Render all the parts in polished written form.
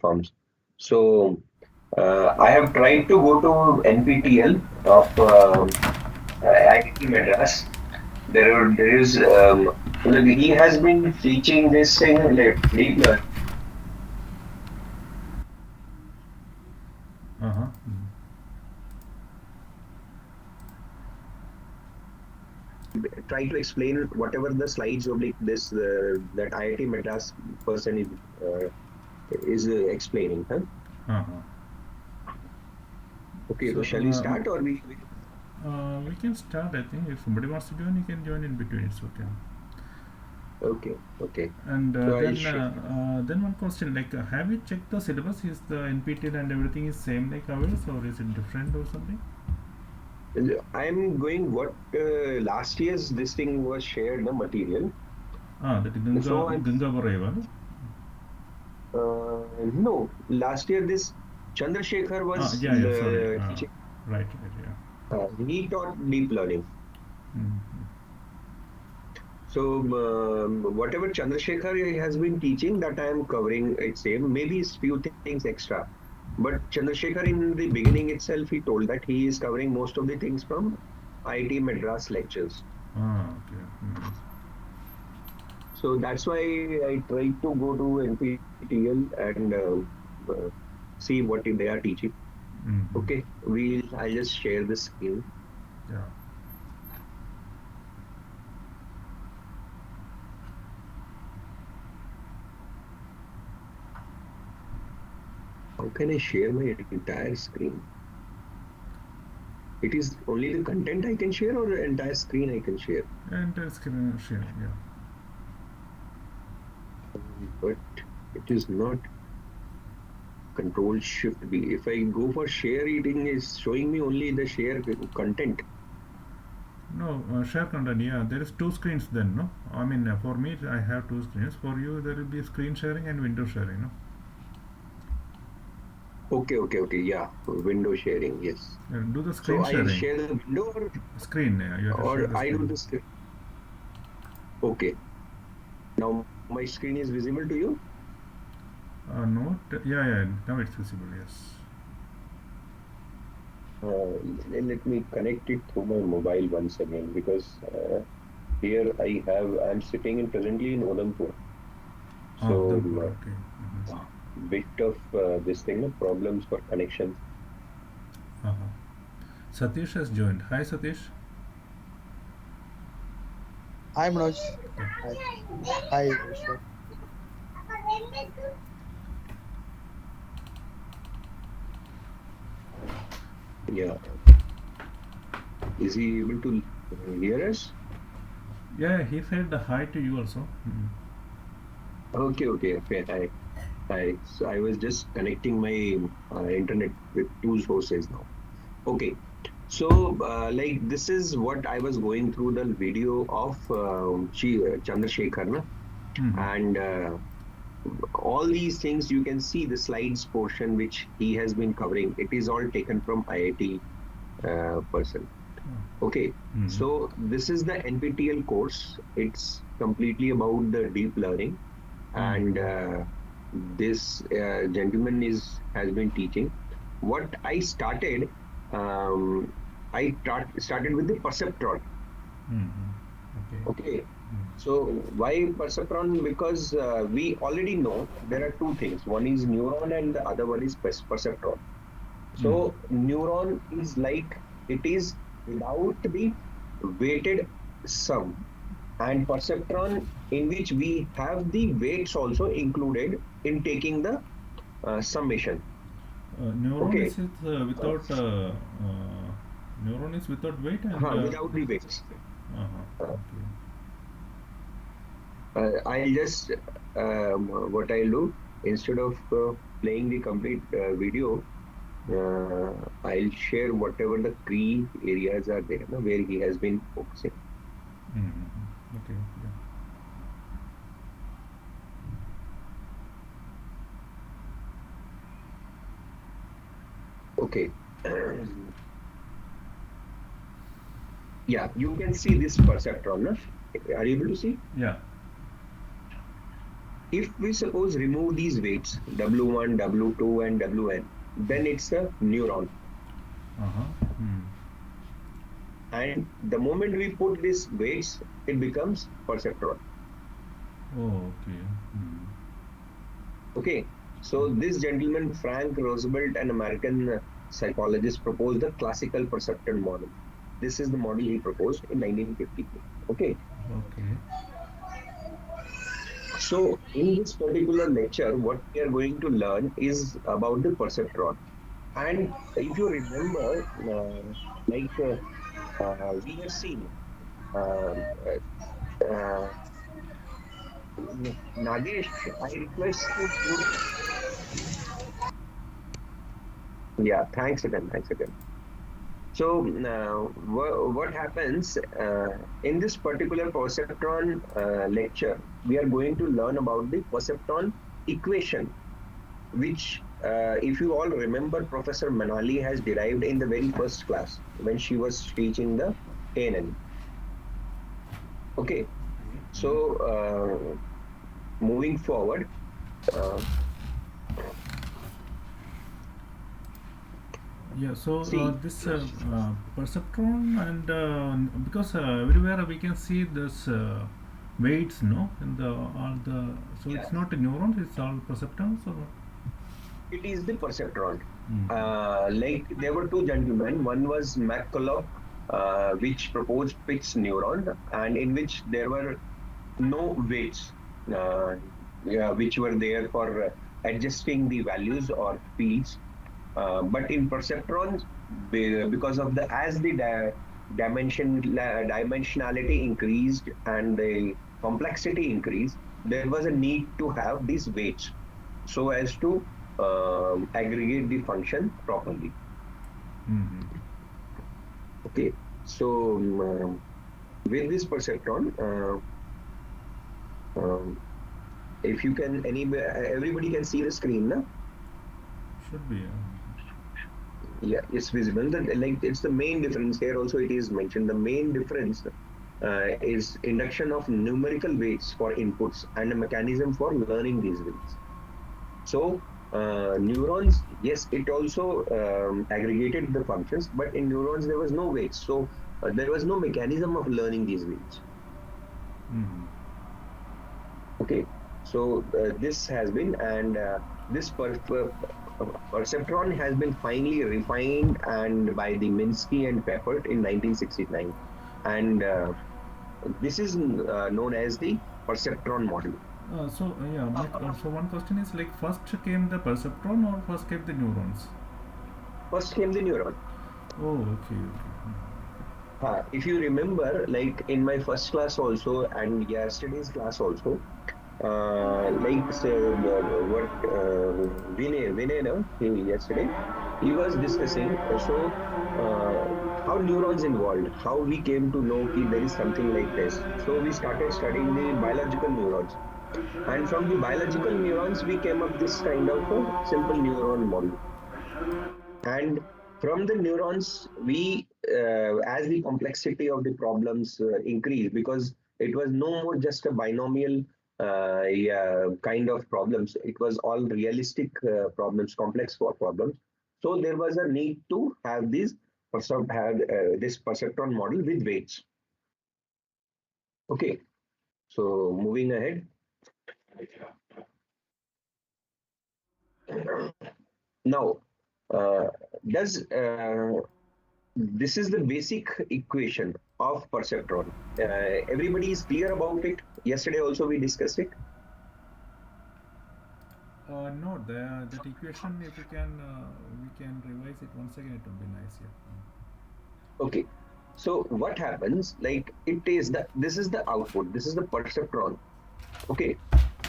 platforms. So I have tried to go to NPTEL of IIT Madras. There is he has been teaching this thing like deep learning. Uh-huh. Try to explain whatever the slides of like this that IIT Madras person is explaining. Huh? Uh-huh. Okay, So so shall we start or we we can start. I think if somebody wants to join, you can join in between. It's okay. okay, okay. And So I'll share. then one question like, have you checked the syllabus? Is the NPTEL and everything is same like ours, or is it different or something? I'm going what last year's this thing was shared the material. Ah, that is Ganga So I'm Ganga Vareva, no? no, last year this Chandrasekhar Ah, was yeah, yeah. Sorry. teaching. Right, right, yeah. He taught deep learning. Mm-hmm. So whatever Chandrasekhar has been teaching, that I am covering it's same. Maybe it's few things extra. But Chandrasekhar in the beginning itself, he told that he is covering most of the things from IIT Madras lectures. Ah, okay. Mm-hmm. So that's why I tried to go to NPTEL and uh, see what they are teaching. Mm-hmm. Okay, I'll just share the screen. Yeah. How can I share my entire screen? It is only the content I can share or the entire screen I can share. And screen sharing, yeah. But it is not control shift B. If I go for share, eating is showing me only the share content. No, share content, yeah. There is two screens then, no? I mean, for me, I have two screens. For you, there will be screen sharing and window sharing, no? Okay, okay, okay. Yeah, window sharing. Yes. Do the So screen I'll sharing. share the window Screen, yeah. You have to share or the I do screen. this. Okay. Now my screen is visible to you. No, yeah, yeah. Now it's visible, yes. Let me connect it through my mobile once again because here I'm sitting in presently in Udhampur. Ah, So Udhampur, okay. bit of this thing, no, problems for connections. Uh-huh. Satish has joined. Hi, Satish. Hi Manoj. Yeah. Hi. Hi Ishwar. Yeah. Is he able to hear us? Yeah, he said hi to you also. Okay, okay, okay. Hi. So I was just connecting my internet with two sources now. Okay. So, like, this is what I was going through the video of Chandrasekhar, na? Mm-hmm. And all these things you can see the slides portion which he has been covering. It is all taken from IIT person. Okay, Mm-hmm. so this is the NPTEL course. It's completely about the deep learning, and Mm-hmm. this gentleman is has been teaching. What I started, um, started with the perceptron. Mm-hmm. Okay. Okay, so why perceptron? Because we already know there are two things. One is neuron, and the other one is perceptron. Mm-hmm. So neuron is like it is without the weighted sum, and perceptron in which we have the weights also included in taking the summation. Neuron Okay, is uh, without neuron is without weight and without the weights. uh-huh. Uh, Okay. I'll just what I'll do instead of playing the complete video, I'll share whatever the key areas are there, no, where he has been focusing. Mm-hmm. Okay. Yeah. Okay. Yeah, you can see this perceptron. No? Are you able to see? Yeah. If we suppose remove these weights W1, W2, and Wn, then it's a neuron. Uh-huh. Hmm. And the moment we put these weights, it becomes perceptron. Oh, okay. Hmm. Okay, so this gentleman, Frank Roosevelt, an American psychologist, proposed the classical perceptron model. This is the model he proposed in 1953. Okay, Okay. so in this particular lecture, what we are going to learn is about the perceptron. And if you remember, we have seen um, uh, Nagesh, I request you to, yeah, thanks again, thanks again. So, what happens in this particular perceptron lecture? We are going to learn about the perceptron equation, which, if you all remember, Professor Manali has derived in the very first class when she was teaching the ANN. Okay, so moving forward, uh, Yeah, so see, this perceptron and because everywhere we can see this weights, no, in the all the so yeah, it's not a neurons, it's all perceptrons or. it is the perceptron. Mm-hmm. Like there were two gentlemen. One was McCulloch, which proposed fixed neuron, and in which there were no weights, uh, yeah, which were there for adjusting the values or fields. But in perceptrons, because of the as the dimensionality increased and the complexity increased, there was a need to have these weights so as to aggregate the function properly. Mm-hmm. Okay, so with this perceptron, um, if you can, everybody can see the screen, na? Should be. Yeah, it's visible. Like it's the main difference here. Also, it is mentioned. The main difference is induction of numerical weights for inputs and a mechanism for learning these weights. So neurons, yes, it also aggregated the functions, but in neurons there was no weights. So there was no mechanism of learning these weights. Mm-hmm. Okay, so this has been and this perceptron has been finally refined and by the Minsky and Peffert in 1969, and this is known as the perceptron model. So one question is like first came the perceptron or first came the neurons? First came the neuron. Oh, okay, okay. If you remember, like in my first class also and yesterday's class also, like say, what Vinay, no, yesterday he was discussing. How neurons involved, how we came to know that there is something like this. So we started studying the biological neurons, and from the biological neurons we came up this kind of a simple neuron model. And from the neurons, we, as the complexity of the problems increased, because it was no more just a binomial yeah, kind of problems. It was all realistic problems, complex problems. So there was a need to have this perceptron model with weights. Okay, so moving ahead. Now, uh, does this is the basic equation of perceptron. Everybody is clear about it. Yesterday also we discussed it. No, that equation, if you can, we can revise it once again. It would be nice. Yeah. Okay. So what happens? Like it is the this is the output. This is the perceptron. Okay.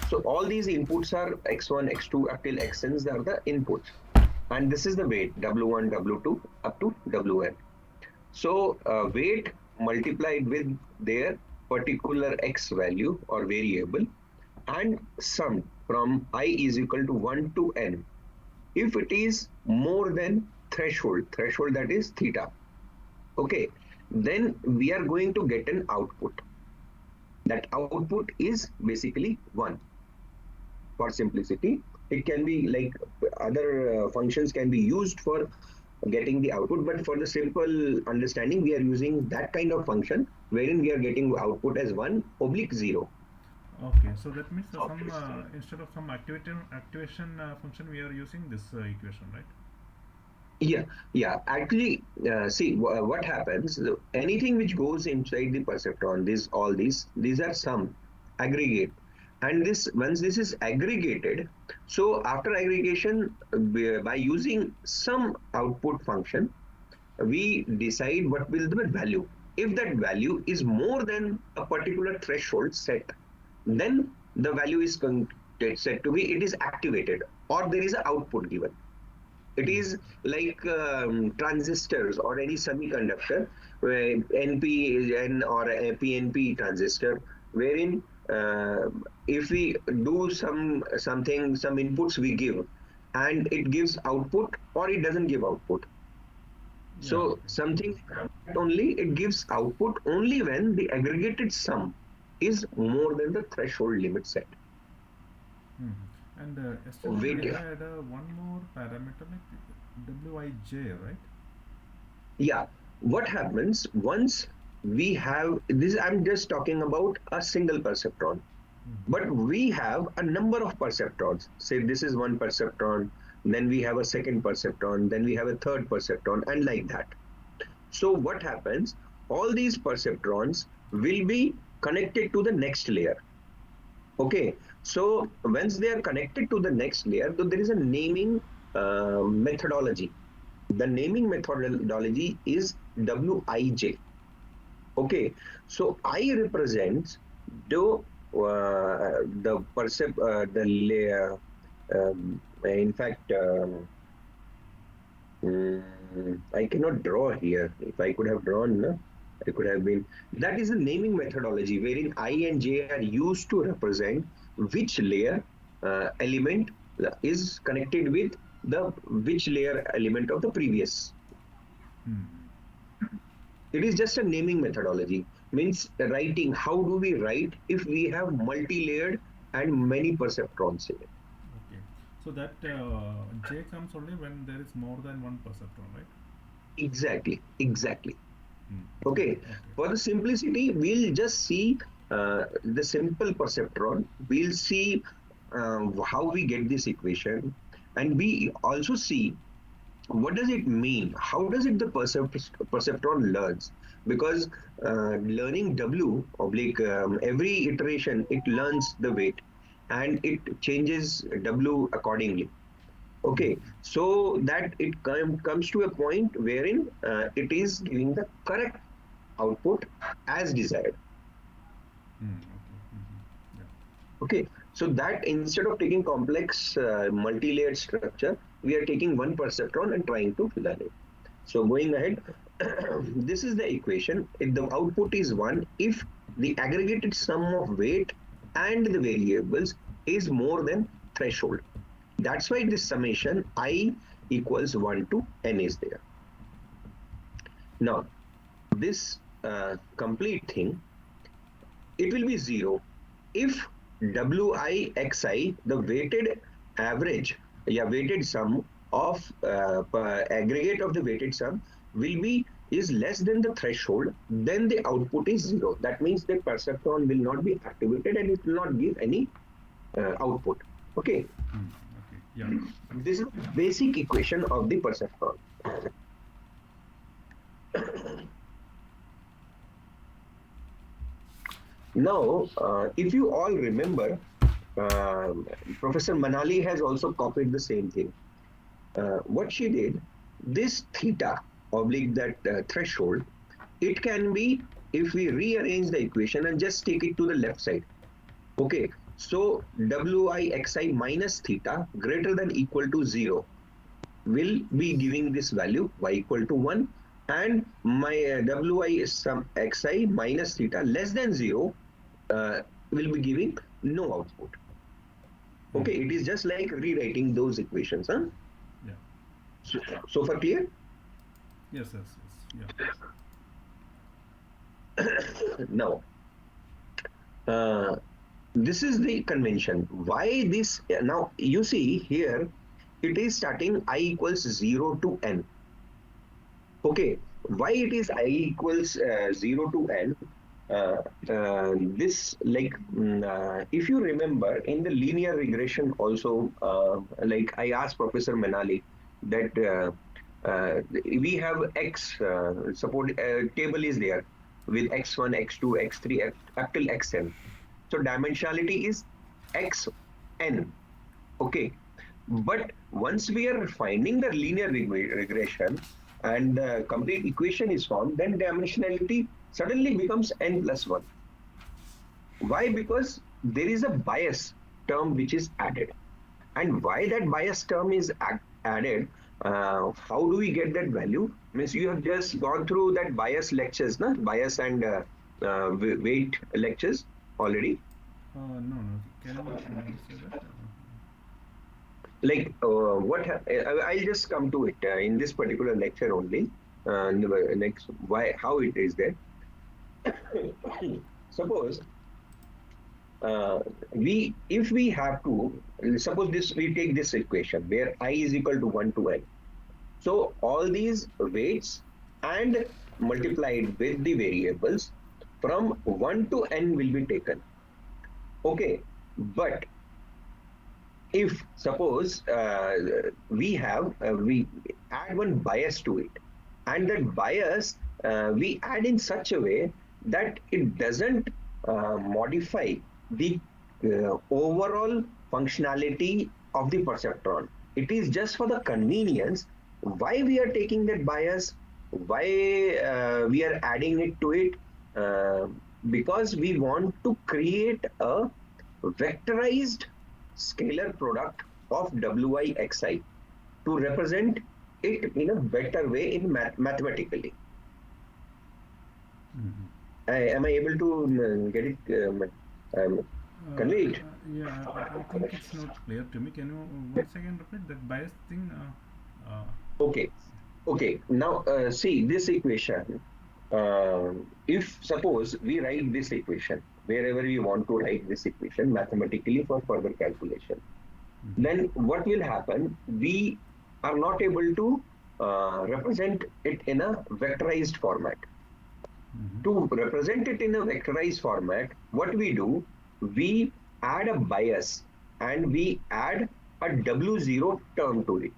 So all these inputs are x1, x2 up till xn's. They are the inputs, and this is the weight w1, w2 up to wn. So weight multiplied with their particular x value or variable and summed from I is equal to 1 to n. If it is more than threshold that is theta, okay, then we are going to get an output. That output is basically 1. for simplicity. It can be like other functions can be used for getting the output, but for the simple understanding, we are using that kind of function wherein we are getting output as 1 oblique 0. Okay, so that means some instead of some activation function, we are using this equation, right? Yeah, yeah. Actually, see what happens. Anything which goes inside the perceptron, these are some aggregate, and this once this is aggregated, so after aggregation, by using some output function, we decide what will be the value. If that value is more than a particular threshold set, then the value is said to be it is activated or there is an output given. It is like transistors or any semiconductor, where NPN or a PNP transistor, wherein if we do some inputs we give, and it gives output or it doesn't give output. Yeah. So Okay. something like that only it gives output only when the aggregated sum is more than the threshold limit set. Hmm. And yesterday we Wait, had one more parameter like wij, right? yeah, what happens once we have this? I'm just talking about a single perceptron, but Hmm. we have a number of perceptrons. Say this is one perceptron, then we have a second perceptron, then we have a third perceptron, and like that. So, what happens? All these perceptrons will be connected to the next layer. Okay, so once they are connected to the next layer, so there is a naming methodology. The naming methodology is wij. Okay, so I represents the layer. In fact, I cannot draw here. If I could have drawn, no, I could have been. That is the naming methodology wherein I and J are used to represent which layer element is connected with the which layer element of the previous. Hmm. It is just a naming methodology. Means writing. How do we write if we have multi-layered and many perceptrons in it? Okay. So that j comes only when there is more than one perceptron, right? Exactly, exactly. Hmm. Okay, Okay. for the simplicity, we'll just see the simple perceptron. We'll see how we get this equation, and we also see what does it mean. How does it the perceptron learns? Because learning W oblique every iteration it learns the weight, and it changes W accordingly. Okay, Hmm. so that it comes to a point wherein it is giving the correct output as desired. Hmm. Okay. Hmm. Yeah. Okay, so that instead of taking complex multi-layered structure, we are taking one perceptron and trying to learn it. So going ahead, this is the equation. If the output is 1 if the aggregated sum of weight and the variables is more than threshold. That's why this summation I equals 1 to n is there. Now, this complete thing, it will be 0 if wixi, the weighted average, yeah, weighted sum of aggregate of the weighted sum will be is less than the threshold, then the output is 0. That means the perceptron will not be activated and it will not give any output. Okay, Hmm. Okay. Yeah. this is the basic equation of the perceptron. Now, if you all remember, um, Professor Manali has also copied the same thing. What she did, this theta oblique that threshold, it can be if we rearrange the equation and just take it to the left side. Okay, so wixi minus theta greater than equal to 0 will be giving this value y equal to 1, and my wi sum xi minus theta less than 0 will be giving no output. Hmm. Okay, it is just like rewriting those equations. Huh? Yeah. So, so for clear? Yes. Yes. Yes. Yeah. Now, uh, This is the convention. Why this? Now you see here, it is starting I equals 0 to n. Okay, why it is I equals 0 to n? This like if you remember in the linear regression also, like I asked Professor Manali that we have x support table is there with x1, x2, x3 up till xn. So dimensionality is xn. Okay, but once we are finding the linear regression and the complete equation is formed, then dimensionality suddenly becomes n plus 1. Why? Because there is a bias term which is added. And why that bias term is added, how do we get that value? Means you have just gone through that bias lectures, na? Bias and weight lectures already. No, no. Can you say that? Like I'll just come to it in this particular lecture only. Next, why, how it is there. Suppose we, if we have to, suppose this, we take this equation where I is equal to 1 to n. So all these weights and multiplied with the variables from 1 to n will be taken. Okay, but if suppose we add one bias to it, and that bias we add in such a way that it doesn't modify the overall functionality of the perceptron. It is just for the convenience. Why we are taking that bias, why we are adding it to it, uh, because we want to create a vectorized scalar product of Wixi to represent it in a better way in mathematically. Mm-hmm. Am I able to get it convey it? Yeah, I think it's not clear to me. Can you once again repeat that bias thing? Okay, okay. Now see this equation. If suppose we write this equation wherever we want to write this equation mathematically for further calculation, Mm-hmm. then what will happen? We are not able to represent it in a vectorized format. Mm-hmm. To represent it in a vectorized format, what we do, we add a bias and we add a W0 term to it.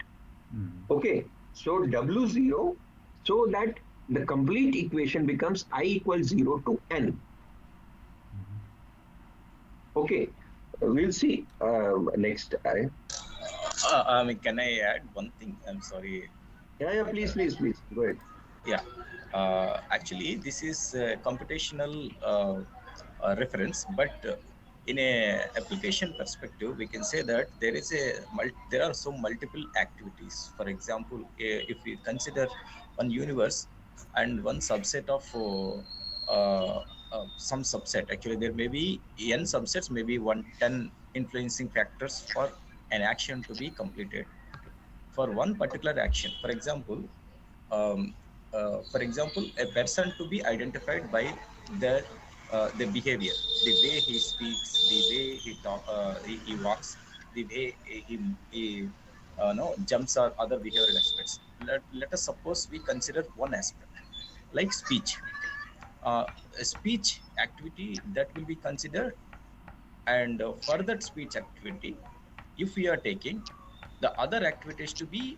Mm-hmm. Okay, so W0, so that the complete equation becomes I equals 0 to n. Okay, we'll see next. Can I add one thing? I'm sorry. Yeah, yeah, please, please, please, go ahead. Yeah, actually, this is a computational reference, but in a application perspective, we can say that there are so multiple activities. For example, if we consider one universe and one subset of some subset, actually there may be n subsets, maybe 110 influencing factors for an action to be completed for one particular action. Um, for example, a person to be identified by the behavior, the way he speaks, the way he walks, the way he no jumps or other behavioral aspects. Let us suppose we consider one aspect like speech. A speech activity that will be considered, and for that speech activity, if we are taking the other activities to be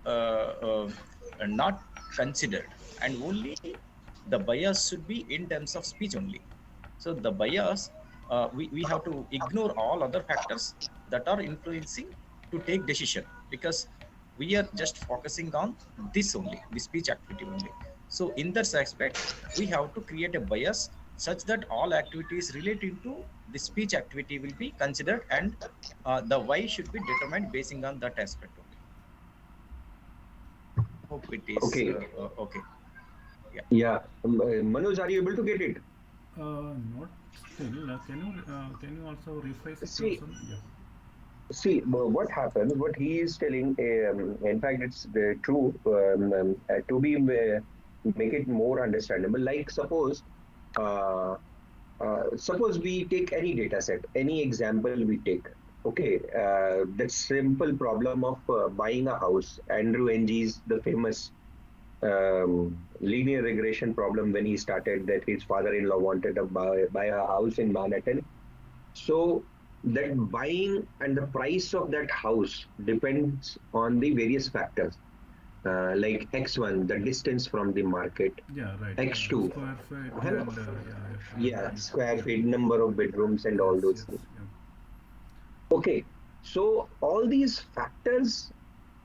uh, uh, not considered, and only the bias should be in terms of speech only. So the bias, we have to ignore all other factors that are influencing to take decision, because we are just focusing on this only, the speech activity only. So in that aspect, we have to create a bias such that all activities relating to the speech activity will be considered, and the why should be determined basing on that aspect only. Hope it is Okay, okay. Yeah. yeah. Manoj, are you able to get it? Not still. Can you also rephrase it See, also? Yeah. See, what happens, what he is telling, in fact, it's true, to be make it more understandable. Like, suppose, uh, suppose we take any data set, any example we take. Okay, the simple problem of buying a house. Andrew Ng's the famous linear regression problem when he started, that his father-in-law wanted to buy a house in Manhattan. So that buying and the price of that house depends on the various factors, like X1, the distance from the market, Yeah, right. X2, Square feet uh, and yeah, yeah, square yeah. feet, number of bedrooms, and Yes, all those yes, things. yeah. Okay, so all these factors,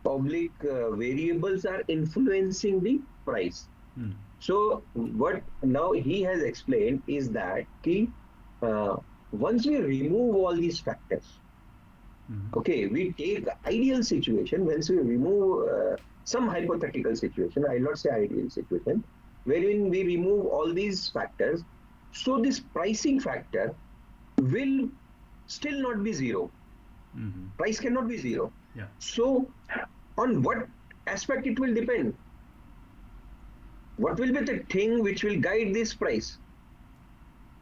public variables, are influencing the price. Hmm. So what now he has explained is that uh, once we remove all these factors, Mm-hmm. okay, we take ideal situation. Once we remove some hypothetical situation, I'll not say ideal situation, wherein we remove all these factors, so this pricing factor will still not be zero. Mm-hmm. Price cannot be zero. Yeah. So on what aspect it will depend? What will be the thing which will guide this price?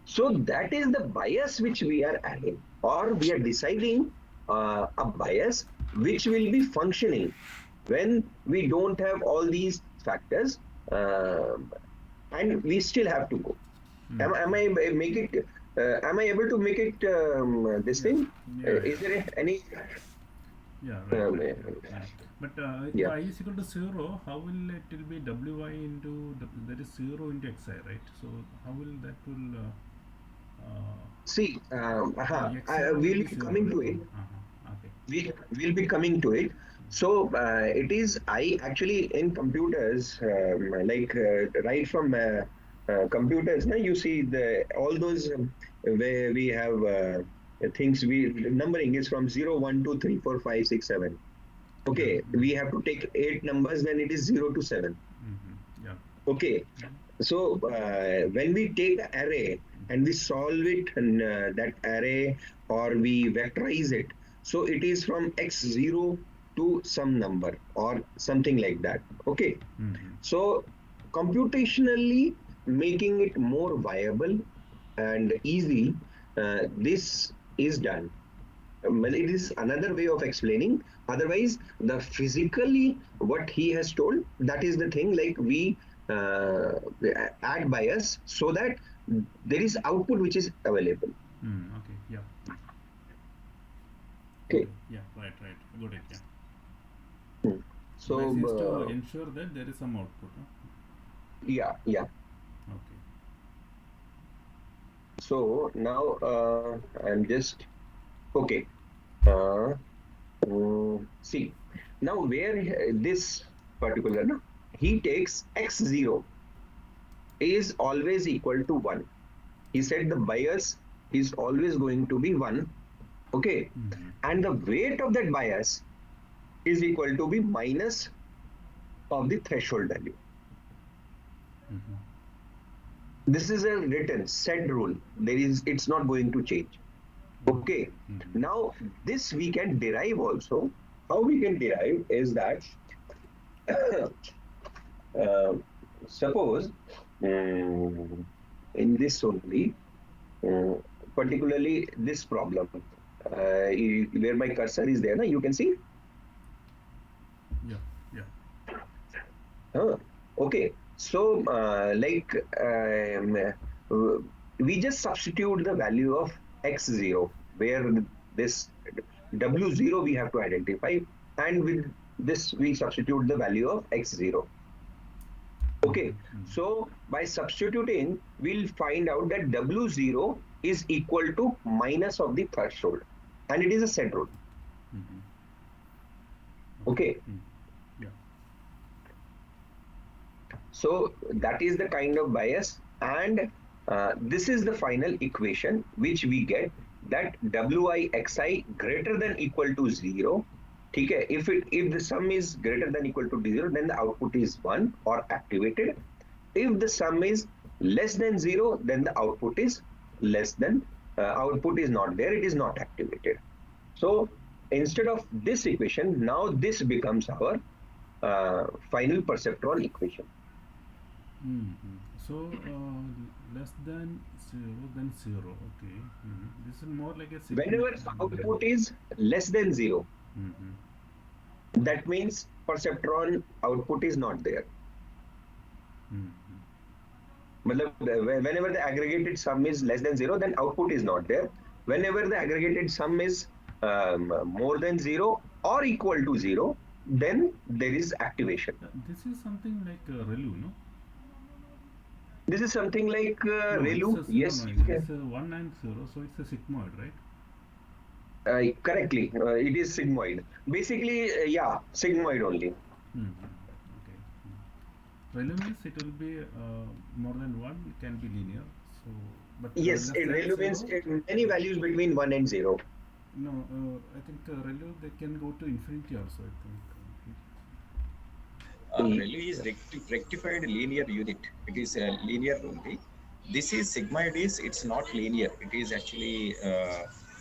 So that is the bias which we are adding, or we are deciding a bias which will be functioning when we don't have all these factors, um, and we still have to go. Mm. Am I make it? Am I able to make it this Yeah. thing? Yeah, Is yeah. there any? Yeah, right, Um, right. Yeah. Mm. But if yeah. I is equal to 0, how will it will be wi into that is 0 into xi, right? So how will that will See, x0 will we'll be be 0, coming right? to it. Okay. We will be coming to it. So it is, I actually in computers, like right from computers, now you see the all those where we have things, we numbering is from 0, 1, 2, 3, 4, 5, 6, 7. Okay, Mm-hmm. we have to take 8 numbers, then it is 0 to 7. Mm-hmm. Yeah. Okay, so when we take an array and we solve it, and that array, or we vectorize it, so it is from x0 to some number or something like that. Okay, Mm-hmm. so computationally making it more viable and easy, this is done. Well, it is another way of explaining. Otherwise, the physically what he has told, that is the thing. Like uh, add bias so that there is output which is available. Okay. Yeah. Okay. Okay. Yeah. Right. Right. Got it. Yeah. Hmm. Bias So is to ensure that there is some output. Huh? yeah, yeah. Okay. So now I'm just okay. Uh, See, now where this particular, no, he takes x0 is always equal to 1. He said the bias is always going to be 1. Okay, Mm-hmm. and the weight of that bias is equal to be minus of the threshold value. Mm-hmm. This is a written set rule. It's not going to change. Okay. Okay, Mm-hmm. now this we can derive also. How we can derive is that uh, suppose in this only, uh, particularly this problem, where my cursor is there, na, you can see. Yeah. Yeah. Okay, so uh, we just substitute the value of x0, where this w0 we have to identify, and with this we substitute the value of x0. Okay, Mm-hmm. so by substituting, we'll find out that w0 is equal to minus of the threshold, and it is a set rule. Mm-hmm. Okay. Okay, Mm. Yeah. so that is the kind of bias, and this is the final equation which we get, that wixi greater than equal to 0. Okay, if the sum is greater than equal to 0, then the output is 1 or activated. If the sum is less than 0, then the output is less than, output is not there, it is not activated. So instead of this equation, now this becomes our final perceptron equation. Mm-hmm. So less than 0, then 0. Okay. This is more like a sigma. Whenever output is less than 0, Mm-hmm. that means perceptron output is not there. Mm-hmm. Matlab, whenever the aggregated sum is less than 0, then output is not there. Whenever the aggregated sum is more than 0 or equal to 0, then there is activation. This is something like ReLU, no? This is something like No, it's ReLU. a no, Yes, no. you It's can. a 190, so it's a sigmoid, right? Correctly, it is sigmoid. Basically, yeah, sigmoid only. Mm-hmm. Okay. ReLU means it will be more than one. It can be linear. So, but Yes, less it than ReLU means 0. many values between 1 and 0. No, I think ReLU they can go to infinity also. I think. E- ReLU is rectified linear unit. It is linear only. This is sigmoid is it's not linear. It is actually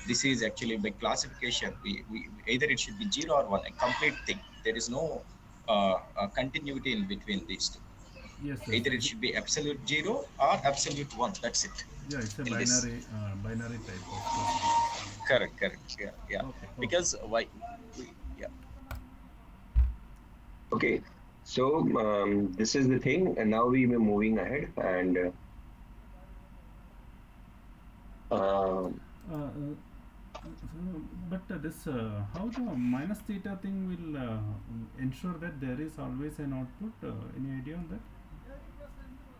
this is actually by classification. We either it should be 0 or 1, a complete thing. There is no continuity in between these two. Yes, yes. Either it should be absolute 0 or absolute 1. That's it. Yeah, it's a In this, binary type of classification. correct, correct, yeah, yeah. Okay, okay. Because why? Yeah. Okay, so this is the thing, and now we were moving ahead, and um, But this how the minus theta thing will ensure that there is always an output? Any idea on that?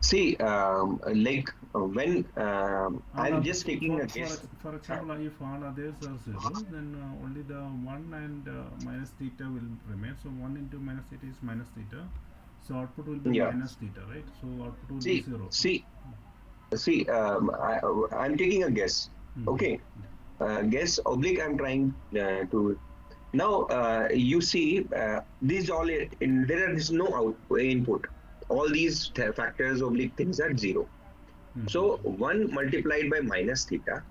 see, like when All I'm other, just taking a for guess. for example, if all others are 0, then only the 1 and minus theta will remain. So 1 into minus theta is minus theta. So output will be Yeah, minus theta, right? So output will be see, 0. see, see. I'm taking a guess. Mm-hmm. Okay, guess oblique. I'm trying to now. You see, these all there is no output input. All these factors oblique things are 0. So Mm-hmm. 1 multiplied by minus theta.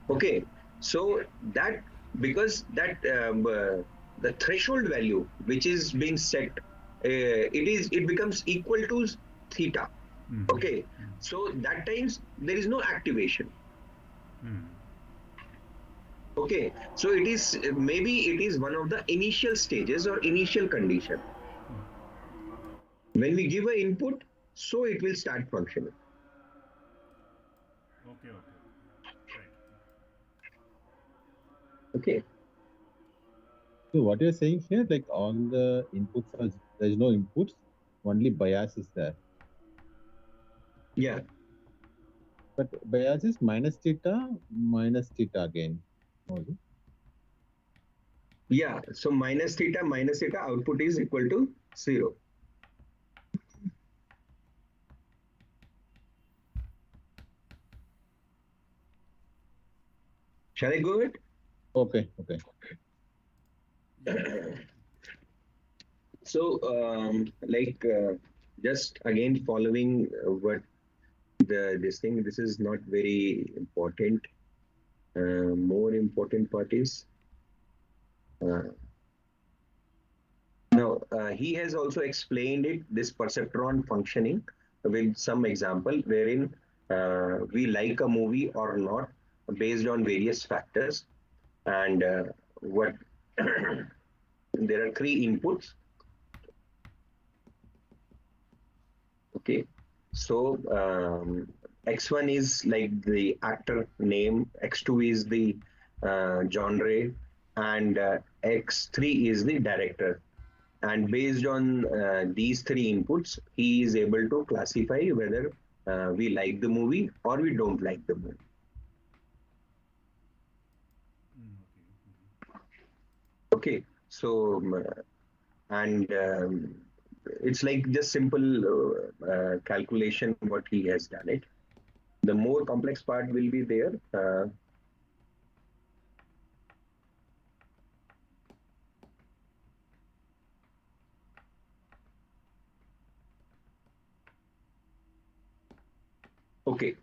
Okay, so that because that the threshold value which is being set, it becomes equal to theta. Mm-hmm. Okay, so that times there is no activation. Mm-hmm. Okay, so it is maybe it is one of the initial stages or initial condition. When we give a input, so it will start functioning. Okay, okay. Right. Okay, So what you're saying here, like all the inputs are there's no inputs, only bias is there. yeah, But bias is minus theta again. Only. yeah. So minus theta output is equal to 0. Shall I go with? Okay, okay. So, like, just again following what this thing, this is not very important. More important part is uh, now he has also explained it this perceptron functioning with some example wherein we like a movie or not based on various factors and what there are three inputs. Okay, so X1 is like the actor name, X2 is the genre, and X3 is the director. And based on these three inputs, he is able to classify whether we like the movie or we don't like the movie. Okay. Okay, so and it's like just simple calculation what he has done it. The more complex part will be there. Okay.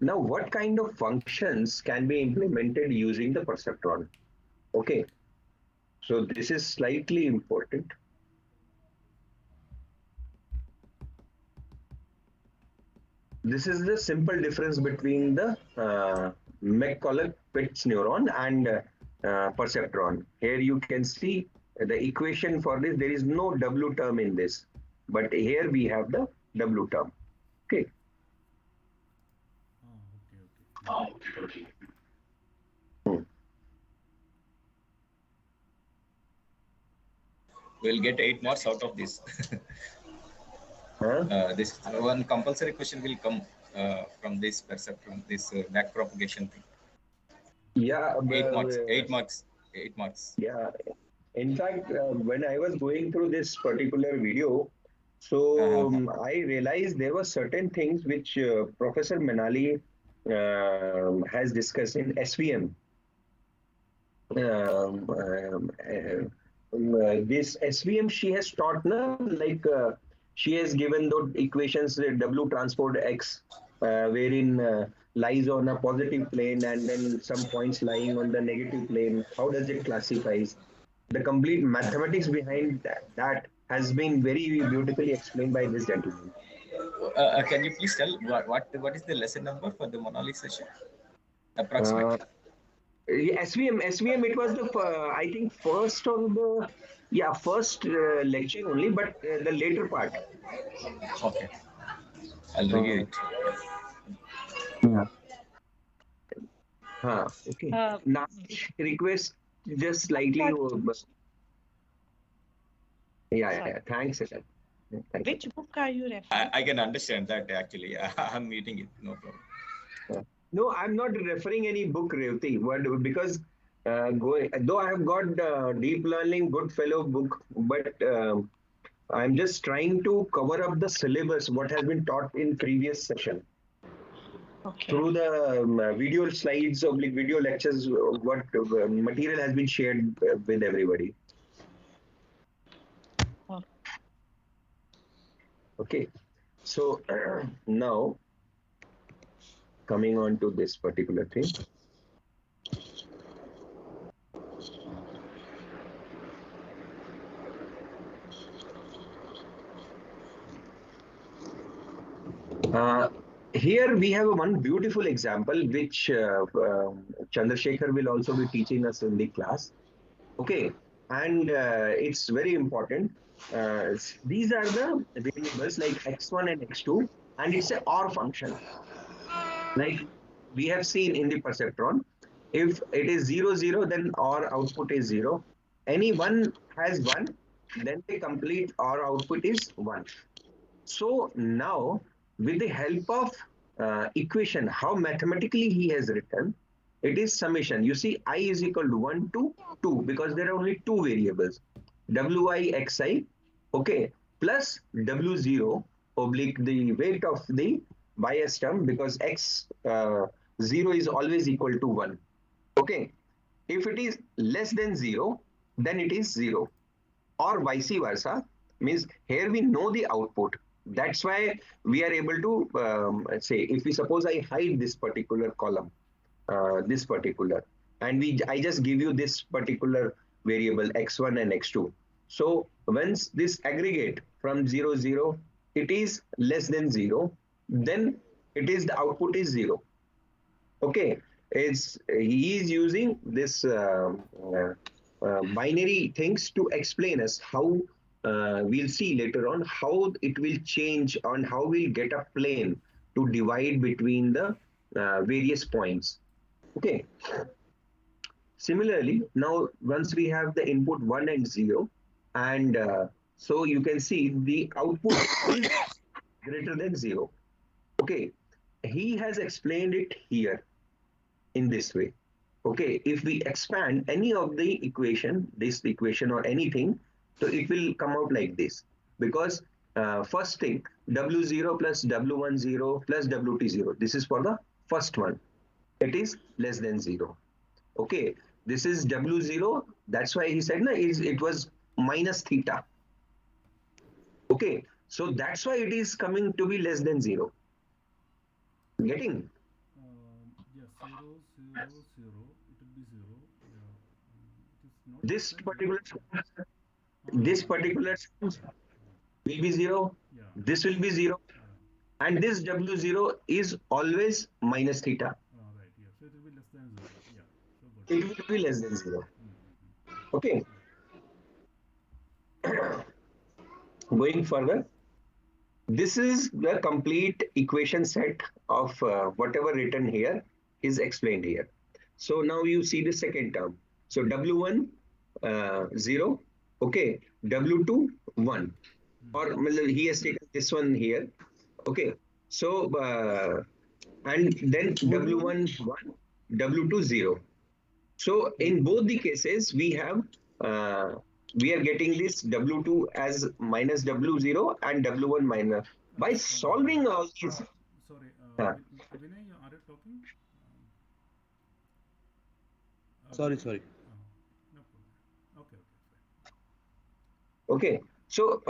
Now, what kind of functions can be implemented using the perceptron? Okay. So this is slightly important. this is the simple difference between the McCulloch-Pitts neuron and perceptron. Here you can see the equation for this. There is no W term in this, but here we have the W term. Okay. Okay. Hmm. We'll get 8 marks out of this. Huh? This one compulsory question will come from this perceptron, this back propagation thing. Yeah. 8 marks. 8 marks. 8 marks. Yeah. In fact, when I was going through this particular video, so I realized there were certain things which Professor Manali has discussed in SVM. This SVM she has taught, na, like she has given those equations W transport X, wherein lies on a positive plane and then some points lying on the negative plane. How does it classifies? The complete mathematics behind that has been very beautifully explained by this gentleman. Can you please tell what is the lesson number for the Monolith session? Uh, Approximately. SVM, it was the, I think, first of the, yeah, first lecture only, but the later part. Okay. I'll review Uh, it. yeah. Okay. Uh, Now, request just slightly. what, Yeah. sorry, Thanks, Sachin. Thanks, which Sachin. book are you referring? I can understand that actually. I'm meeting it. No problem. No, I'm not referring any book, Revati, because though I have got deep learning Goodfellow book, but I'm just trying to cover up the syllabus, what has been taught in previous session Okay. through the video slides or like video lectures, what material has been shared with everybody. Oh. Okay, so now coming on to this particular thing. Here we have one beautiful example which Chandrasekhar will also be teaching us in the class. Okay, and it's very important. These are the variables like x1 and x2, and it's a OR function. Like we have seen in the perceptron, if it is 0, 0, then OR output is 0. Any one has 1, then the complete OR output is 1. So now, with the help of equation, how mathematically he has written, it is summation. You see, I is equal to 1 to 2 because there are only two variables, wi, xi, okay, plus w0 oblique the weight of the bias term because x0 is always equal to 1. Okay, if it is less than 0, then it is 0 or vice versa, means here we know the output. That's why we are able to say, if we suppose I hide this particular column, this particular, and I just give you this particular variable x1 and x2. So once this aggregate from 0, 0, it is less than 0, then it is the output is 0. Okay, it's he is using this binary things to explain us how we'll see later on how it will change on how we'll get a plane to divide between the various points. Okay. Similarly, now once we have the input 1 and 0, and so you can see the output is greater than 0. Okay, he has explained it here in this way. Okay, if we expand any of the equation, this equation or anything, so it will come out like this. Because first thing, W0 plus W10 plus WT0, this is for the first one. It is less than 0. Okay, this is W0, that's why he said na, it was minus theta. Okay, so that's why it is coming to be less than 0. Getting? Yes, 0, 0, 0. It will be 0. Yeah. It is not This exact 0. particular this particular will be 0. Yeah. This will be 0. and this W0 is always minus theta. Right, yeah. So it will be less than 0. Yeah. So good. It will be less than 0. Okay. Going further, this is the complete equation set of whatever written here is explained here. So now you see the second term. So W1 0, okay, W2 1, or he has taken this one here, okay. So and then W1 1, W2 0. So in both the cases, we are getting this W2 as minus W0 and W1 minus. By solving all these, Sorry, uh, Vinay, are you talking? Sorry, Vinay? sorry. No problem. Okay, fine. okay. So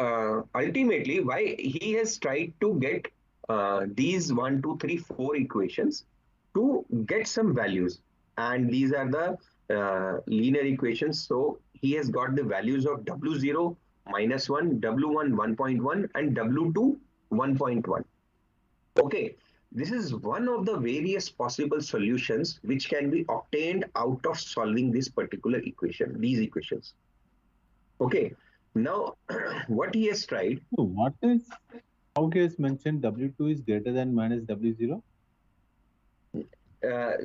ultimately, why he has tried to get these 1, 2, 3, 4 equations to get some values, and these are the linear equations. So he has got the values of W0 minus 1, W1 1.1, and W2 1.1. Okay, this is one of the various possible solutions which can be obtained out of solving this particular equation, these equations. Okay, now what he has tried. So what is, how he has mentioned W2 is greater than minus W0?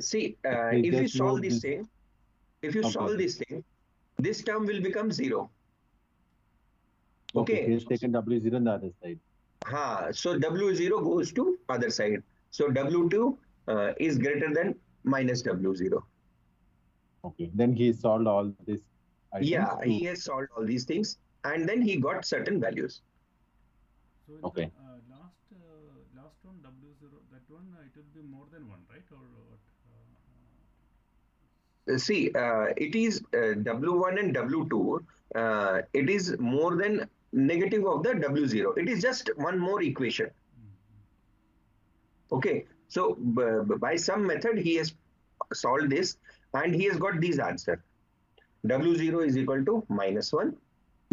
See, He if you just solve wrote this this. thing, if you solve Okay. this thing, this term will become 0. Okay, Okay. he has taken W0 on the other side. So W0 goes to other side. So W2 is greater than minus W0. Okay, then he solved all these items. Yeah, he has solved all these things, and then he got certain values. So in Okay. the last one W0, that one it will be more than 1, right? Or what? See, it is W1 and W2. It is more than negative of the W0. It is just one more equation. Okay. So by some method, he has solved this, and he has got these answer. W0 is equal to minus 1,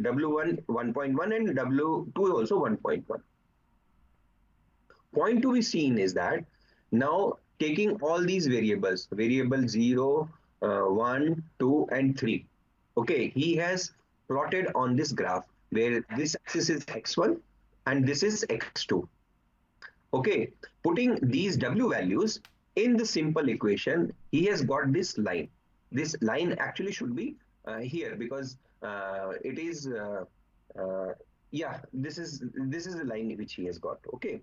W1 1.1, and W2 also 1.1. Point to be seen is that now taking all these variables, variable 0, 1, 2, and 3, okay, he has plotted on this graph where this axis is x1 and this is x2. Okay, putting these w values in the simple equation, he has got this line. This line actually should be here, because it is yeah, this is the line which he has got. Okay,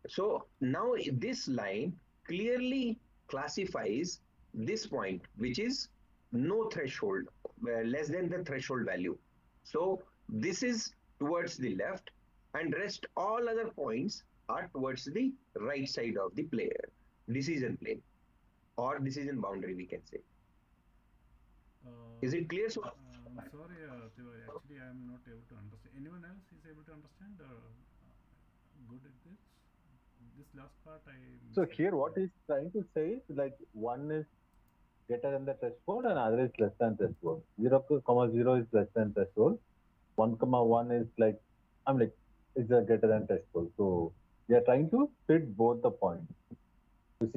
so now this line clearly classifies this point, which is no threshold, less than the threshold value. So this is towards the left, and rest all other points are towards the right side of the decision plane, or decision boundary, we can say. Is it clear? So I'm sorry, Tiwari, actually I am not able to understand. Anyone else is able to understand? Good at this? This last part I So missed. here what he's trying to say is like one is greater than the threshold and other is less than threshold. 0, 0 is less than threshold. 1, 1 is like, I'm like, is greater than threshold. So we are trying to fit both the points.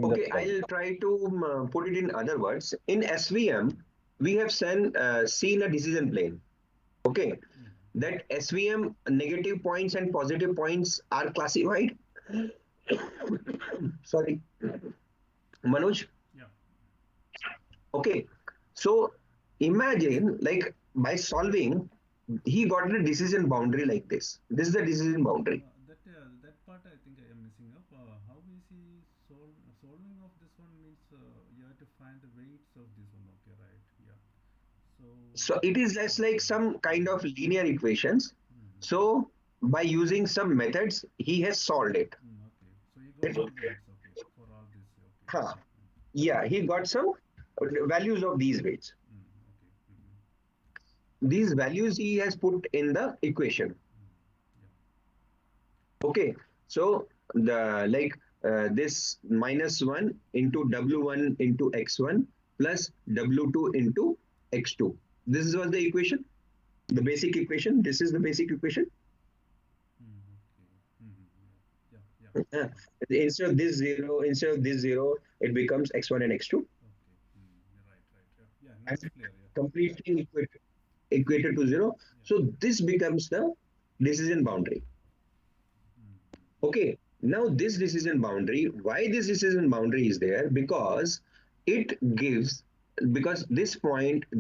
okay, I'll try to put it in other words. In SVM, we have seen a decision plane. Okay, that SVM negative points and positive points are classified. Sorry, Manoj. Yeah. Okay, so imagine, like, by solving, he got a decision boundary like this. This is the decision boundary. That part I think I am missing up. How is he solving of this one means you have to find the weights of this one. Okay, right? Yeah. So it is just like some kind of linear equations. So by using some methods, he has solved it. Okay. So you got some weights. Okay. For all this. Okay. Huh. Yeah, he got some values of these weights. These values he has put in the equation. Okay, so this minus 1 into W1 into X1 plus W2 into X2. This was the equation, the basic equation. This is the basic equation. Yeah. Instead of this zero, it becomes x1 and x2, Okay. Right. Yeah. Now and it's clear. Yeah. completely equated to zero. Yeah. So this becomes the decision boundary. Okay. Now this decision boundary, why this decision boundary is there? Because it gives, because and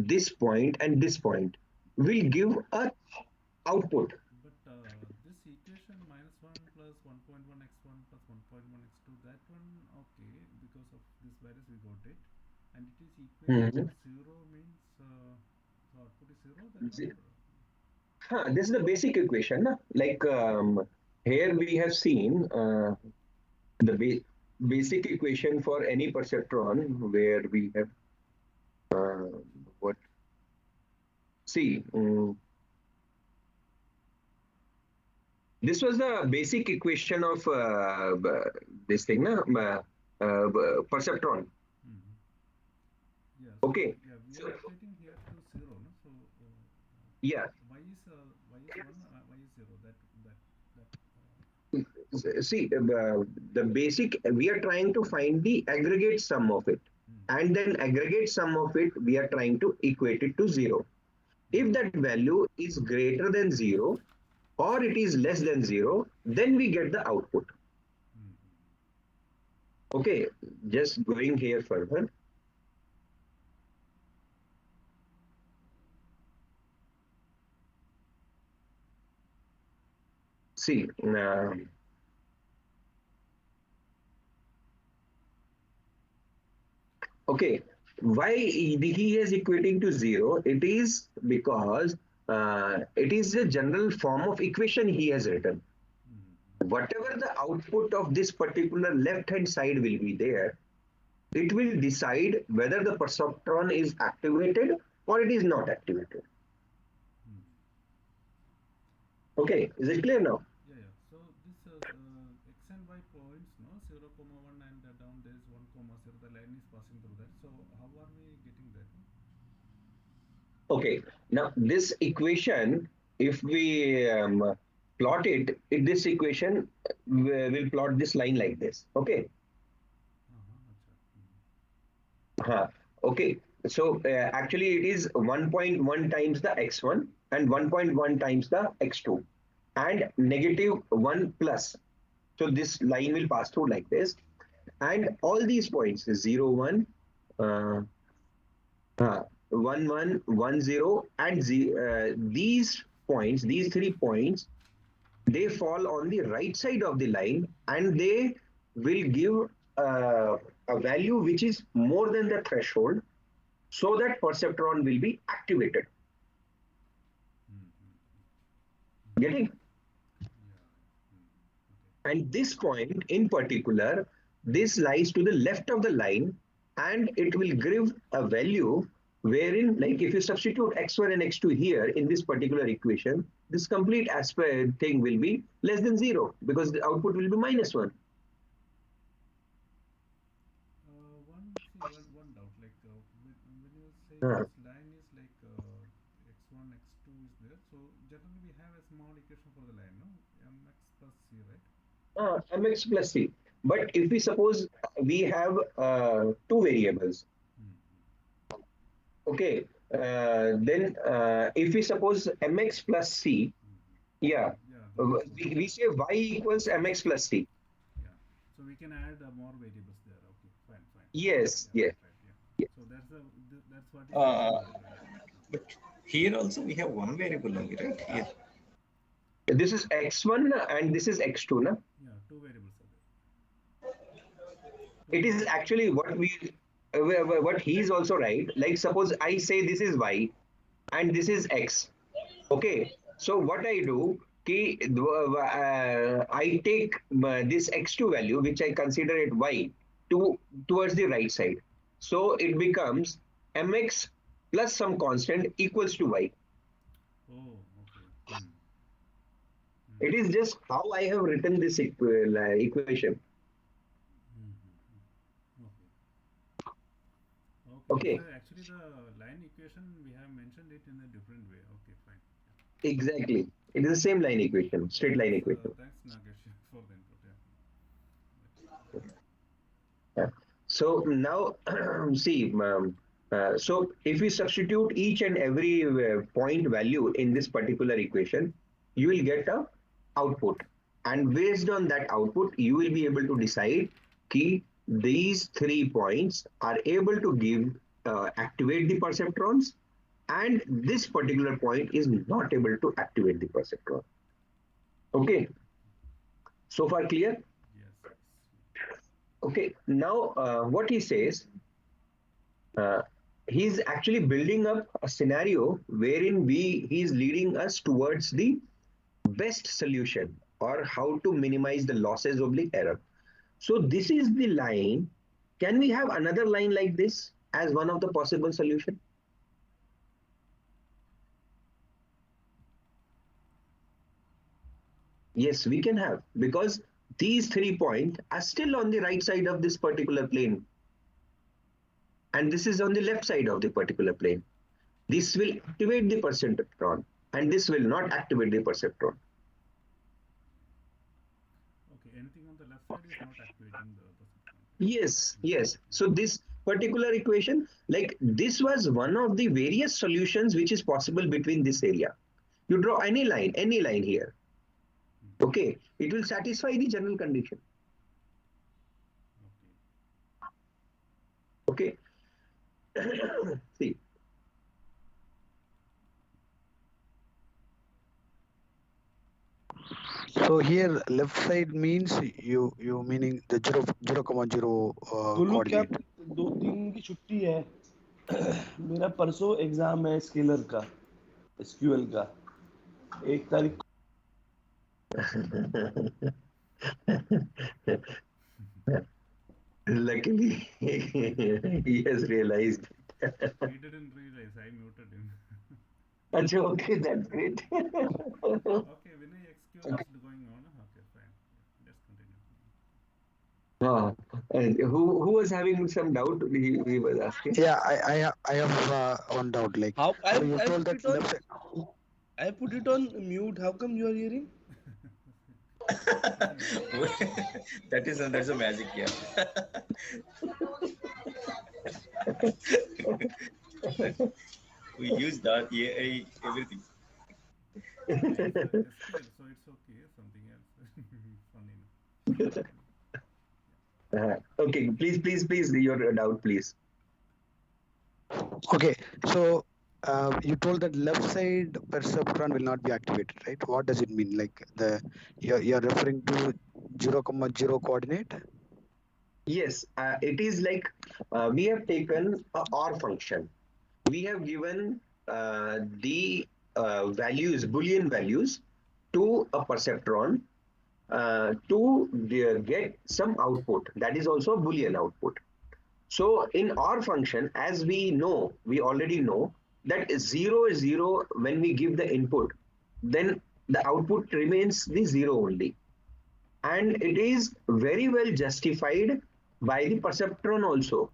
this point will give a output. But this equation minus 1 plus 1.1 x1 plus 1.1 x2, that one, okay, because of this values we got it, and it is equated to Mhm. 0 means the output is 0, that one, or? This is the basic equation. Na? Like here we have seen the basic equation for any perceptron where we have uh, what see this was the basic equation of this thing na? Perceptron. Mm-hmm. Yeah, so Okay, yeah, we so are equating here to 0, no? So yeah, y is 1, y is 0, that see the basic, we are trying to find the aggregate sum of it, and then aggregate sum of it we are trying to equate it to zero. If that value is greater than 0 or it is less than 0, then we get the output. Okay, just going here further. See, okay, why he is equating to 0? It is because it is a general form of equation he has written. Whatever the output of this particular left hand side will be there, it will decide whether the perceptron is activated or it is not activated. Okay, is it clear now? yeah. So this x and y points, no, 0, comma 1, and down there is 1, comma 0. The line is passing through that. So how are we getting that? Okay, now this equation, if we plot it, this equation will plot this line like this. Okay. Acha. Okay, so actually it is 1.1 times the x1 and 1.1 times the x2 and negative 1 plus. So this line will pass through like this, and all these points 0, 1, uh, 1, 1, 1, 0, and these points, these 3 points, they fall on the right side of the line, and they will give a value which is more than the threshold, so that perceptron will be activated. Getting? And this point in particular, this lies to the left of the line, and it will give a value wherein, like if you substitute x1 and x2 here in this particular equation, this complete aspect thing will be less than 0 because the output will be -1. One doubt, like when you say Uh, this line is like x1, x2 is there, so generally we have a small equation for the line, no? Mx plus c, right? mx plus c. But if we suppose we have two variables, okay, then if we suppose mx plus c, yeah, Yeah, this is one. we say y equals mx plus c. Yeah, so we can add more variables there. Okay, fine. Yes, Yeah, yes. right. Yeah. Yes. So that's what is Uh, flexible. Yeah. but here also we have one variable only, right? Here. This is x1 and this is x2. Na? Yeah, two variables are there. Two It is variables. actually what he is also right. Like suppose I say this is y and this is x. Okay. So what I do, I take this x2 value, which I consider it y, towards the right side. So it becomes mx plus some constant equals to y. Oh, okay. It is just how I have written this equation. Okay. Okay. Okay. So actually, the line equation we have mentioned it in a different way. Okay, fine. Exactly. It is the same line equation, straight line Thanks, equation. thanks Nagesh for the input. Yeah. Uh, So now, see, so if we substitute each and every point value in this particular equation, you will get a output. And based on that output, you will be able to decide key these 3 points are able to give activate the perceptrons, and this particular point is not able to activate the perceptron. Okay, so far clear? Yes, yes. Okay, now what he says, uh, he's actually building up a scenario wherein he's leading us towards the best solution or how to minimize the losses of the error. So this is the line. Can we have another line like this as one of the possible solution? Yes, we can have, because these 3 points are still on the right side of this particular plane, and this is on the left side of the particular plane. This will activate the perceptron, and this will not activate the perceptron. Okay, anything on the left side is not activating the perceptron, right? Yes, yes. So this particular equation, like this was one of the various solutions which is possible between this area. You draw any line here. Mm-hmm. Okay, it will satisfy the general condition. Okay. Okay. See, So here left side means you meaning the 0, 0, 0 Golu क्या coordinate. 2 3 की छुट्टी है मेरा परसों exam है scalar का SQL का 1 तारीख luckily he has realized. He didn't realize I muted him. Achha, okay, that's great. Okay, Vinay, XQL is going on. Okay, fine. Yeah, let's continue. And who was having some doubt? He was asking. Yeah, I have one doubt. Like, how so you I told put that it on left side. I put it on mute. How come you are hearing? That's a magic, yeah. We use that AI everything. It's SQL, so it's okay. Something else. Funny. Okay, please, your doubt, please. Okay, so you told that left side perceptron will not be activated, right? What does it mean? Like you're referring to 0, 0 coordinate? Yes, it is like we have taken a OR function. We have given the values, Boolean values, to a perceptron to get some output. That is also a Boolean output. So in OR function, as we already know that 0 is 0 when we give the input, then the output remains the 0 only. And it is very well justified by the perceptron also.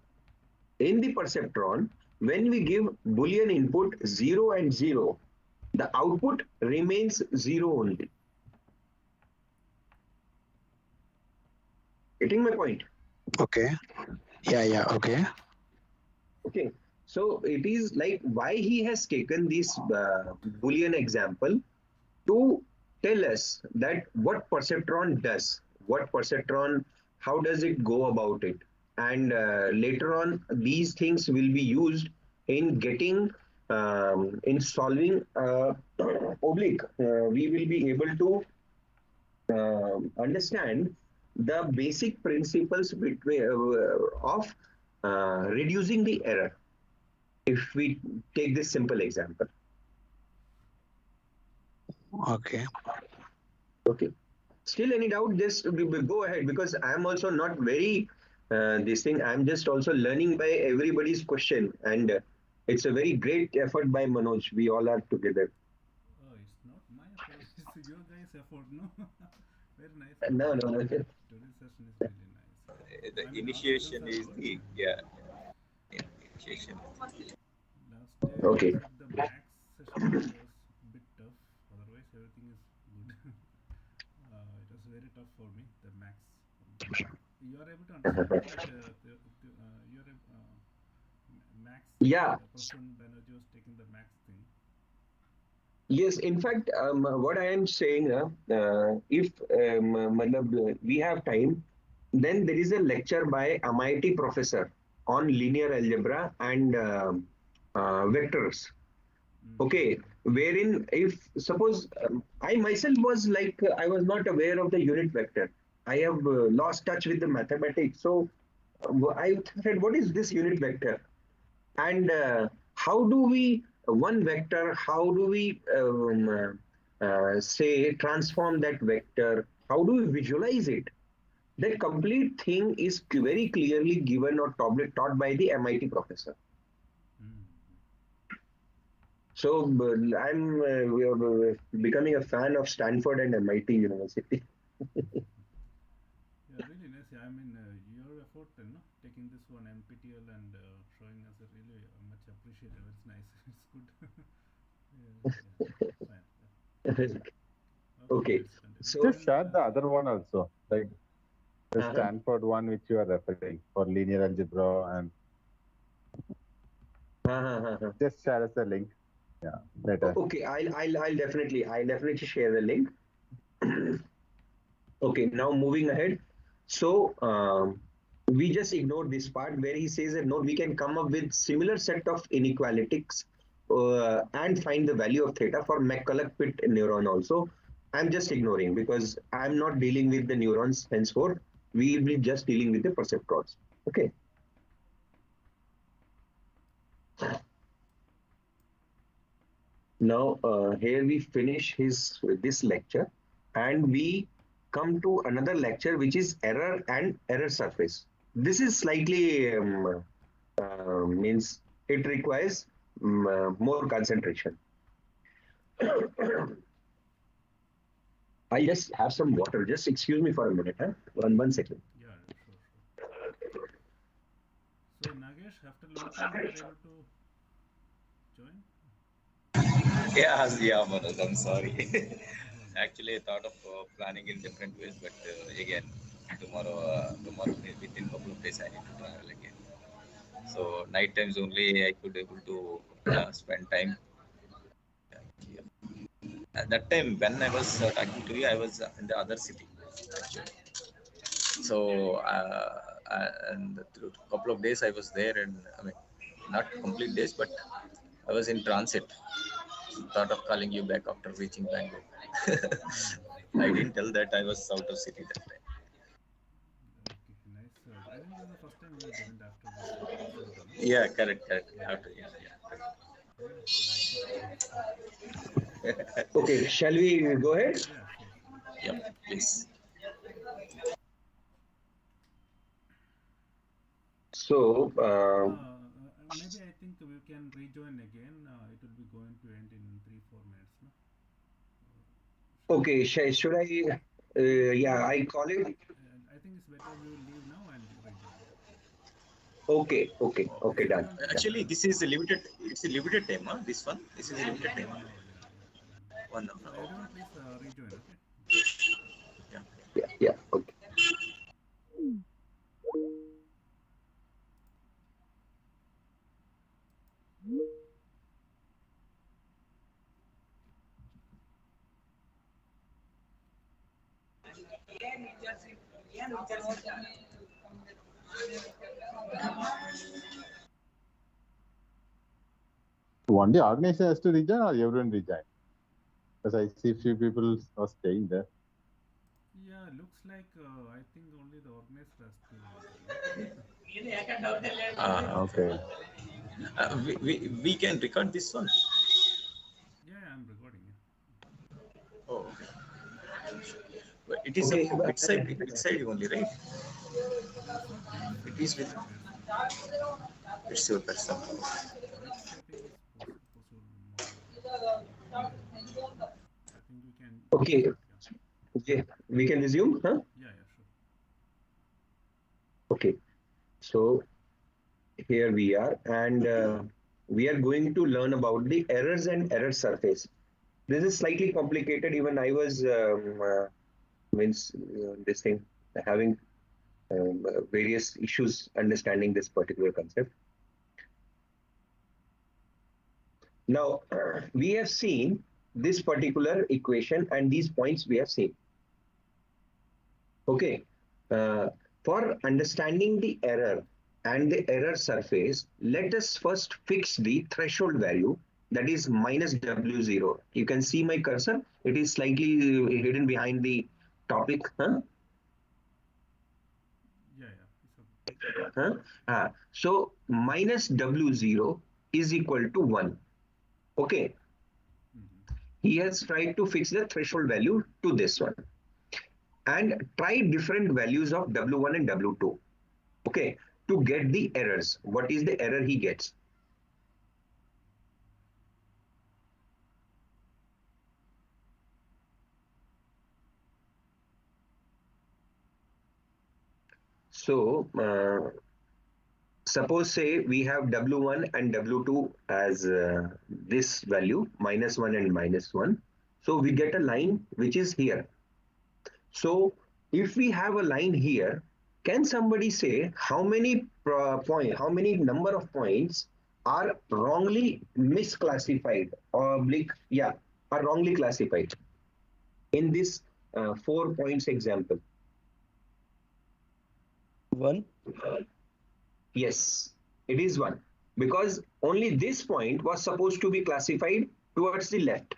In the perceptron, when we give Boolean input 0 and 0, the output remains 0 only. Getting my point? Okay. Yeah, okay. Okay. So it is like why he has taken this Boolean example to tell us that what perceptron does, how does it go about it, and later on these things will be used in getting in solving oblique. We will be able to understand the basic principles between, of reducing the error. If we take this simple example. Okay. Okay. Still any doubt? Just go ahead, because I'm also not very this thing. I'm just also learning by everybody's question, and it's a very great effort by Manoj. We all are together. Oh, it's not my effort. It's your guys' effort, no? Very nice, No, Manoj. no, no. Today's session is really nice. The I mean, our sessions initiation are is good. the, yeah, initiation. Last day I Okay. said the max session was a bit tough. Otherwise, everything is good. It was very tough for me, the max you are able to understand like you are Max Yeah. Prasun Banerjee was taking the Max thing. Yes, in fact, what I am saying, if we have time, then there is a lecture by MIT professor on linear algebra and vectors. Mm-hmm. Okay, wherein if suppose I myself was like I was not aware of the unit vector. I have lost touch with the mathematics. So I said, what is this unit vector? And how do we one vector? How do we say transform that vector? How do we visualize it? That complete thing is very clearly given or taught by the MIT professor. Mm-hmm. So I'm we are becoming a fan of Stanford and MIT University. Yeah, really nice. Yeah, I mean, your effort, taking this one NPTEL and showing us a really much appreciated. It's nice. It's good. Yeah, fine. Yeah. Okay, Okay, let's continue. so Just And share the other one also, like the uh-huh. Stanford one which you are referring for linear algebra, and Uh-huh, uh-huh. just share us the link. Yeah, later. Okay, I'll definitely share the link. Okay, now moving ahead. So we just ignored this part where he says that no, we can come up with similar set of inequalities and find the value of theta for McCulloch-Pitt neuron also. I'm just ignoring because I'm not dealing with the neurons henceforth. We will be just dealing with the perceptrons. Okay. Now here we finish his this lecture, and we come to another lecture which is error and error surface. This is slightly means it requires more concentration. I just have some water. Just excuse me for a minute. Huh? One second. yeah, sure, sure. So Nagesh, after a long time, you are able to join. Yeah, yeah, Manoj, I'm sorry. Oh, no. Actually, I thought of planning in different ways, but again, tomorrow within couple of days, I need to travel again. So Mm-hmm. night times only I could able to spend time. Yeah. At that time, when I was talking to you, I was in the other city actually. So and through a couple of days I was there, and I mean, not complete days, but I was in transit. Thought of calling you back after reaching Bangalore. Mm-hmm. I didn't tell that I was out of city that time. Okay, nice. I think this is the first time you joined after this December, no? Yeah, correct, correct. Yeah, After, yeah, yeah. yeah. Nice to have you. Okay, shall we go ahead? Yeah, sure, sure. Yeah, please. So Maybe I think we can rejoin again. It will be going to end in 3 4 minutes, no? Shall we? okay, should I? No, Yeah, I call it. I think it's better we will leave now and rejoin. Okay, okay, Oh, Yes, okay, done. everyone, Yeah. please. actually, this is a limited. It's a limited time, huh? This one. This is Yeah, a yeah, limited for time. 1 hour. Yeah, yeah. One So hour. everyone, Okay. please rejoin. Okay. Yeah. Yeah, yeah. Okay. Only organizer has to rejoin or everyone rejoin? Because I see few people are staying there. Yeah, looks like I think only the organizer has to rejoin. No? Okay. Okay. We can record this one. Yeah, yeah, I'm recording. Yeah. Oh, okay. But it is a Okay. bit side only, right? It's not bits. It It's is with my personal. it's your personal. Bits, I think, is possible more. Yeah. I think we can Okay. start. Yeah. Okay. We can resume, huh? Yeah, yeah, sure. Okay. So here we are, and we are going to learn about the errors and error surface. This is slightly complicated. Even I was means this thing having various issues understanding this particular concept. Now, we have seen this particular equation and these points we have seen. Okay. Uh, for understanding the error and the error surface, let us first fix the threshold value, that is minus W0. You can see my cursor. It is slightly hidden behind the topic. Huh? Yeah, it's okay. Huh? So minus W0 is equal to 1. Okay. He has tried to fix the threshold value to this one and try different values of W1 and W2. Okay. To get the errors. What is the error he gets? So, suppose say we have W1 and W2 as this value, minus 1 and minus 1. So we get a line which is here. So if we have a line here, can somebody say how many how many number of points are wrongly misclassified or are wrongly classified in this 4 points example? 1. Yes, it is 1 because only this point was supposed to be classified towards the left.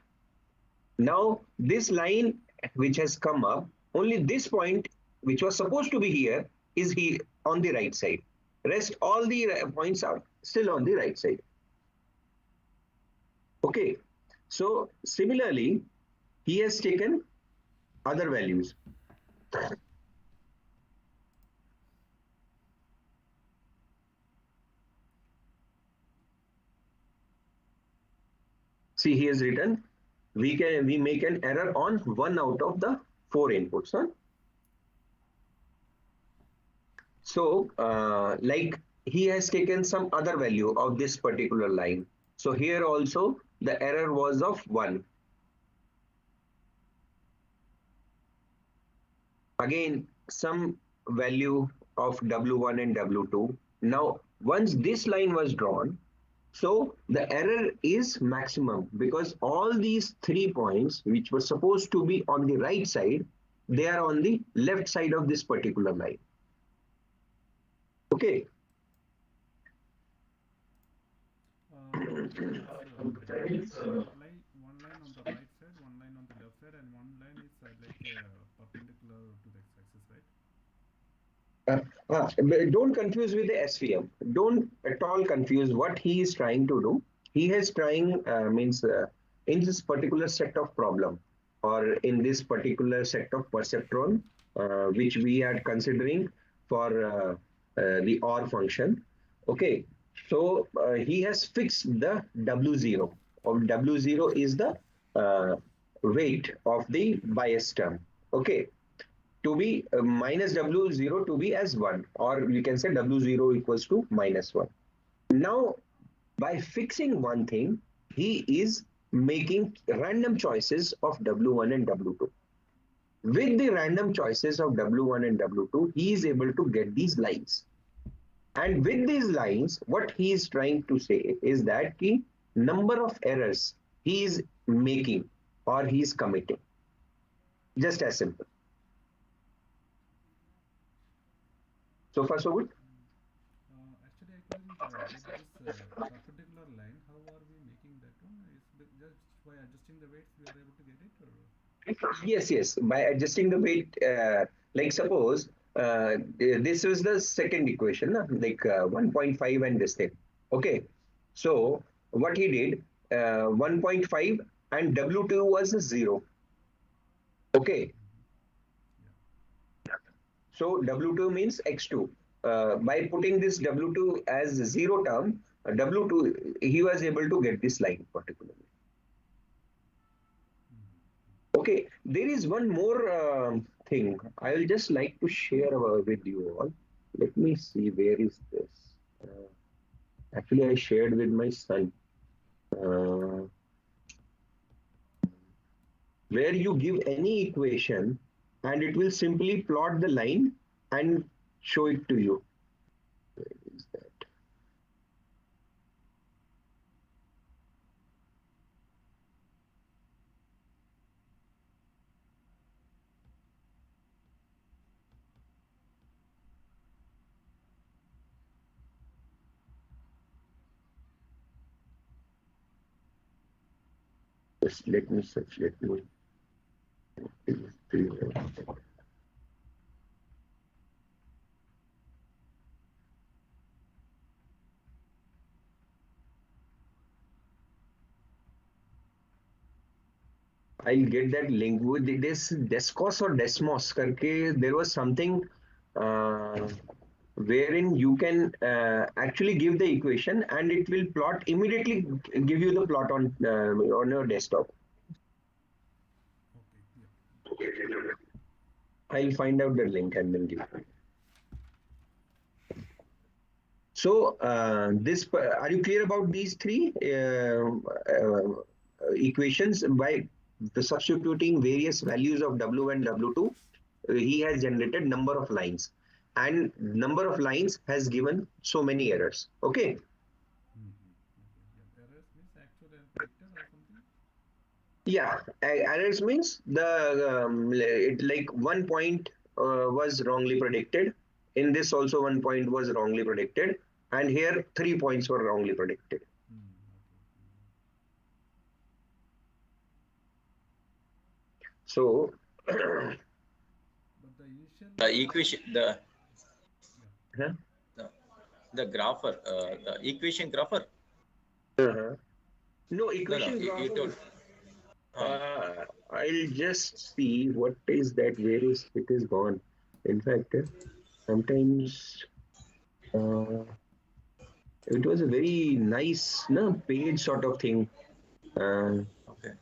Now this line which has come up, only this point which was supposed to be here is here on the right side. Rest all the points are still on the right side. Okay, so similarly he has taken other values. See, he has written we make an error on 1 out of the 4 inputs. Huh? So like he has taken some other value of this particular line. So here also the error was of 1. Again, some value of W1 and W2. Now, once this line was drawn, so the error is maximum because all these 3 points which were supposed to be on the right side, they are on the left side of this particular line. Okay. One line on the right side, one line on the left side, and one line is perpendicular to the x-axis, right? Don't confuse with the SVM. Don't at all confuse what he is trying to do. He is trying means in this particular set of problem or in this particular set of perceptron which we are considering for the OR function. Okay, so he has fixed the W0. Of W0 is the weight of the bias term. Okay, to be minus W0 to be as 1, or we can say W0 equals to minus 1. Now, by fixing one thing, he is making random choices of W1 and W2. With the random choices of W1 and W2, he is able to get these lines. And with these lines, what he is trying to say is that the number of errors he is making or he is committing. Just as simple. So far, so good? Actually, I couldn't get this perpendicular line. How are we making that one? Is just by adjusting the weights we are able to get it, or? Yes. By adjusting the weight, like suppose this is the second equation, like 1.5 and this thing. Okay. So what he did, 1.5 and W2 was 0. Okay. So W2 means X2. By putting this W2 as 0 term, W2, he was able to get this line particularly. Okay, there is one more thing I will just like to share with you all. Let me see, where is this? Actually, I shared with my son. Where you give any equation and it will simply plot the line and show it to you. Where is that? Just let me search. Let me. I'll get that link with this Descos or Desmos. Karke, there was something uh, wherein you can actually give the equation and it will plot immediately, give you the plot on your desktop. Okay. Yep. I'll find out the link and then give it. So are you clear about these three equations? By the substituting various values of W and W2, he has generated number of lines, and number of lines has given so many errors. Okay. Okay. Yeah. Errors means actual and predicted or something. Yeah, errors means like 1 point was wrongly predicted. In this also 1 point was wrongly predicted, and here 3 points were wrongly predicted. Okay. So, But the initial. The equation, Yeah. huh? the, the grapher, the equation grapher. Uh-huh. No No, equation you graph. told. Uh, I'll just see what is that. Where is it is gone. In fact, sometimes uh, it was a very nice, no, page sort of thing. Uh, okay.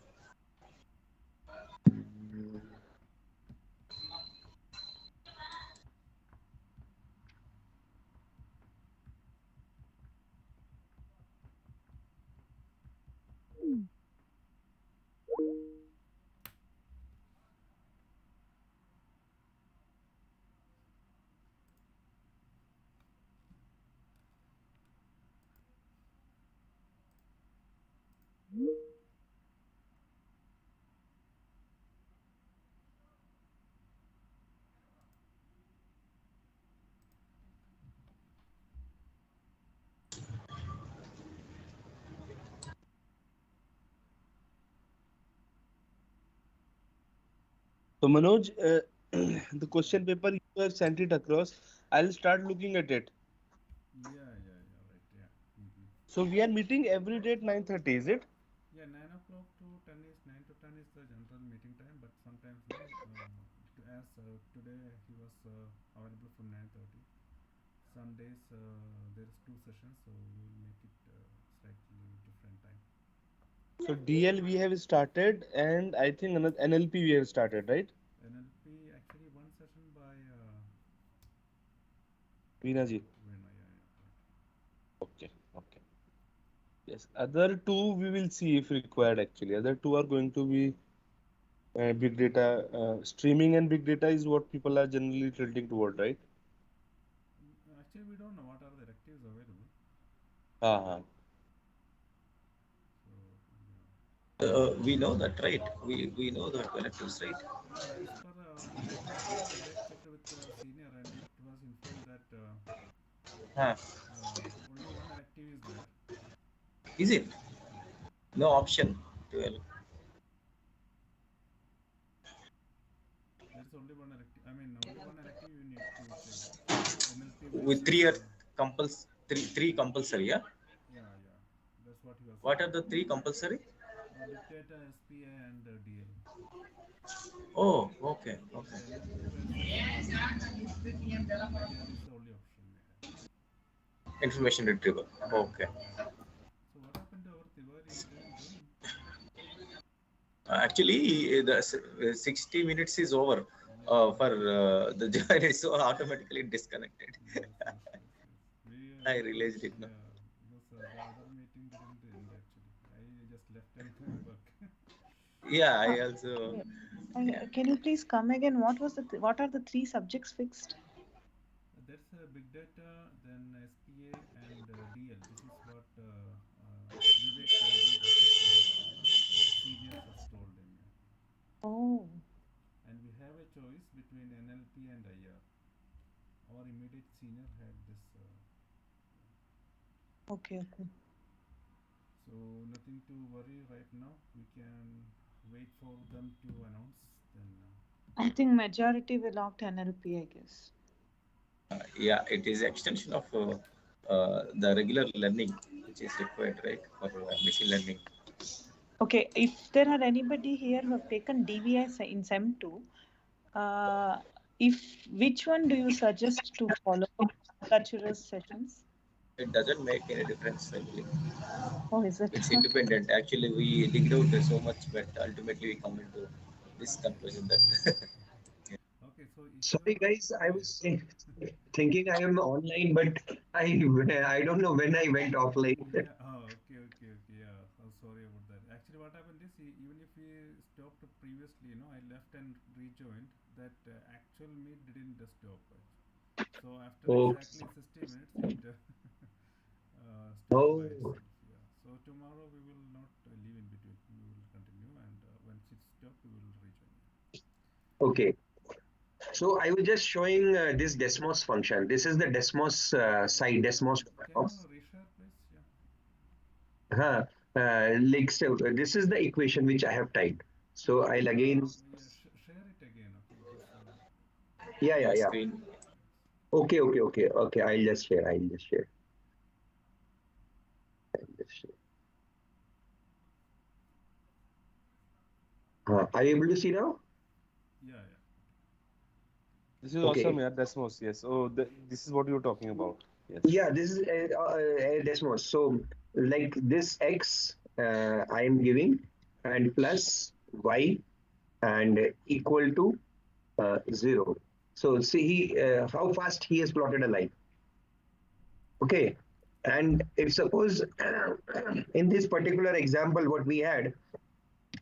So Manoj, the question paper you have sent it across. I'll start looking at it. Yeah. Right. Yeah. So we are meeting every day at 9:30, is it? Yeah. 9 o'clock to 10 is 9 to 10 is the general meeting time. But sometimes no. As today he was available from 9:30. Some days there is two sessions, so we will make it slightly different time. So DL we have started, and I think another NLP we have started, right? NLP actually one session by Veena ji. Vena. Yeah. Right. Okay, okay. Yes, other two we will see if required actually. Other two are going to be big data. Streaming and big data is what people are generally tilting toward, right? Actually, we don't know what are the electives available. Uh-huh. So yeah. We know that, right? We know the electives, right? No, as per yesterday I checked with the senior and it was informed that Huh. only one elective is there. Is it? Yeah. No option to There is only one elective. I mean, only one elective you need to check. NLP with versus three compulsory. Yeah. yeah. That's what he was What are saying. the three compulsory? Big data, SPA, and DL. Oh, okay, And okay. NLP versus DL is the only option we have. Information retrieval. Okay. Yeah. So what happened to our Tiwari? He didn't join. Actually, the 60 minutes is over Yeah. for the journey, so automatically disconnected. Yes. I Because realized it now. yeah, because the other meeting didn't end actually. I just left and work. Yeah, Uh, I also. Yeah. can you please come again? What are the three subjects fixed? big data, then SPA and DL. This is what Vivek told me that his seniors has told him. Yeah. Oh, And we have a choice between NLP and IR. Our immediate senior had this. okay, okay. So nothing to worry right now. We can wait for them to announce. Then I think majority will opt NLP, I guess. Yeah, it is extension of the regular learning which is required, right, for machine learning. Okay, if there are anybody here who have taken DVI in SEM2, uh, if which one do you suggest to follow? Cultural sessions? It doesn't make any difference, I believe. Oh, is it? It's independent. Actually, we digged out so much, but ultimately we come into this conclusion that okay. So Sorry, Ishwar, guys. I yeah. was thinking I am online, but I don't know when I went offline. Yeah. Oh, okay, okay, okay. Yeah. Oh, sorry about that. Actually, what happened is, even if we stopped previously, I left and rejoined. That actual meet didn't stop. So after Oh, exactly 60 minutes, it stopped by oh, itself. Yeah. So tomorrow we will not leave in between. We will continue, and once it stopped, we will rejoin. okay. So I was just showing this Desmos function. This is the Desmos side, Desmos. Can you reshare, please? Yeah. Like so, this is the equation which I have typed. So I'll again, Yeah. Share it again. Okay. Just. yeah, yeah, my yeah. screen. Okay, okay, okay, okay. I'll just share. I'll just share. I'll just share. Are you able to see now? Yeah. Yeah. This is awesome, Okay. yeah, Desmos. Yes. Oh, this is what you're talking about. Yes. Yeah, this is Desmos. So like this x I am giving and plus y and equal to 0. So see how fast he has plotted a line. Okay. And if suppose in this particular example, what we had,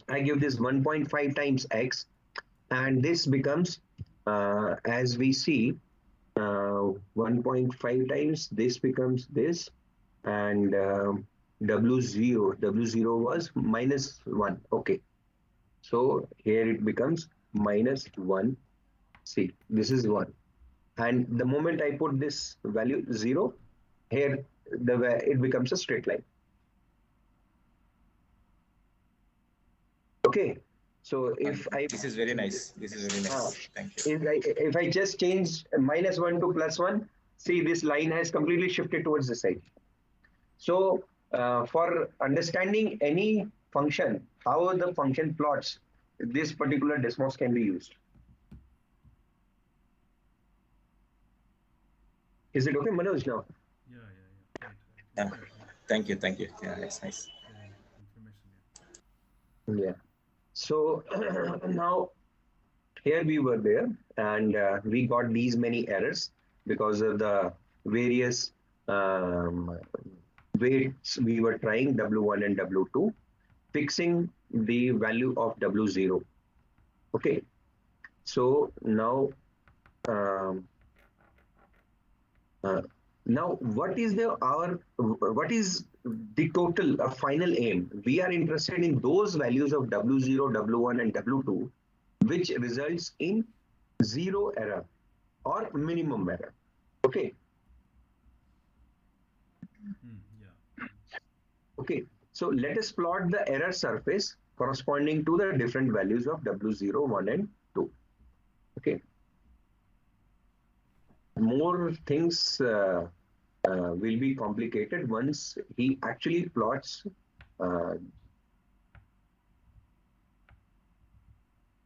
I give this 1.5 times x, and this becomes, as we see, 1.5 times this becomes this, and w0 was -1. Okay, so here it becomes -1. See, this is 1, and the moment I put this value 0 here, it becomes a straight line. Okay, so if I This is very nice. This is very uh, nice. Thank you. if I just change -1 to +1, see this line has completely shifted towards the side. So for understanding any function, how the function plots, this particular Desmos can be used. Is it okay, Manoj, now? Yeah. Yeah. Yeah. Right. Right. Yeah. It's good. Yeah. Thank you. Thank you. Yeah, it's nice. Sharing information. Yeah. Yeah. So now here we were there, and we got these many errors because of the various um, weights we were trying, W1 and W2, fixing the value of W0. Okay, so now um, uh, what is the total final aim? We are interested in those values of W0, W1, and W2, which results in zero error or minimum error. Okay. Yeah. Okay. So let us plot the error surface corresponding to the different values of W0, 1, and 2. Okay. More things will be complicated once he actually plots. Uh,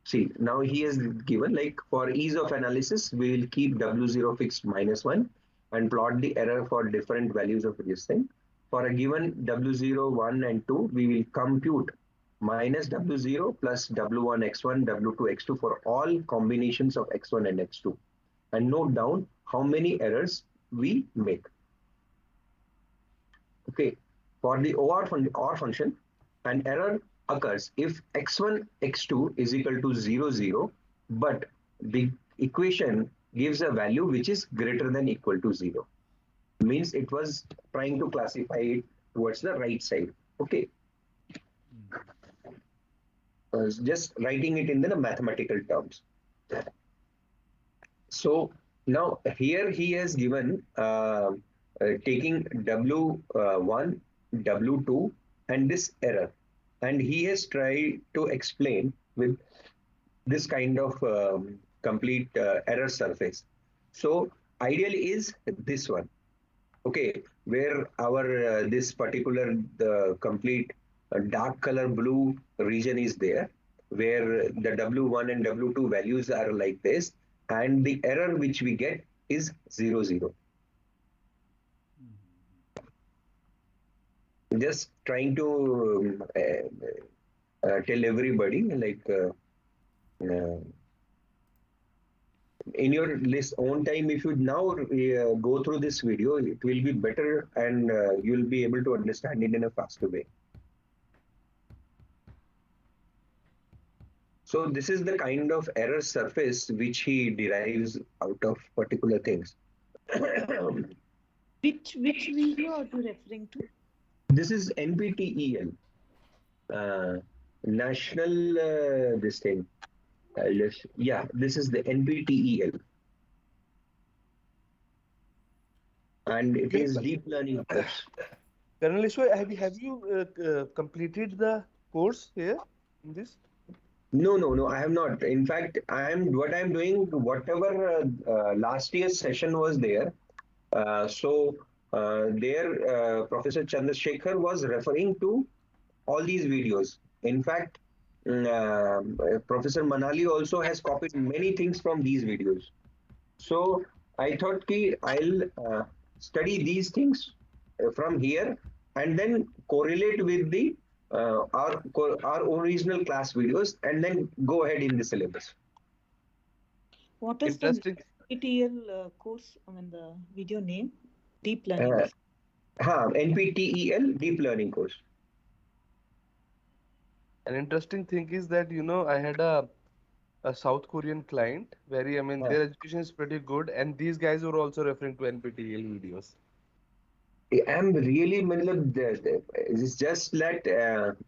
See, now he has given, like, for ease of analysis, we will keep W0 fixed -1 and plot the error for different values of this thing. For a given W0, 1, and 2, we will compute minus W0 plus W1 x1, W2 x2 for all combinations of x1 and x2, and note down how many errors we make. Okay, for the OR function, an error occurs if x1, x2 is equal to 0, 0, but the equation gives a value which is greater than equal to 0. Means it was trying to classify it towards the right side. Okay. Just writing it in the mathematical terms. So now here he has given taking W1, W2 and this error. And he has tried to explain with this kind of complete error surface. So ideal is this one. Okay, where our this particular the complete dark color blue region is there, where the W1 and W2 values are like this, and the error which we get is 0, 0. Just trying to tell everybody like in your list own time, if you now go through this video, it will be better and you will be able to understand it in a faster way. So this is the kind of error surface which he derives out of particular things. Which video are you referring to? This is NPTEL, national this thing. Yeah, this is the NPTEL, and it is deep learning course. Colonel Ishwar, have you completed the course here in this? No, I have not. In fact, what I'm doing, whatever last year's session was there. There, Professor Chandrasekhar was referring to all these videos. In fact, Professor Manali also has copied many things from these videos. So I thought I'll study these things from here and then correlate with the our original class videos and then go ahead in the syllabus. What is the NPTEL course? I mean the video name? Deep learning. NPTEL deep learning course. An interesting thing is that I had a South Korean client where their education is pretty good, and these guys were also referring to NPTEL videos. I'm really, it's just that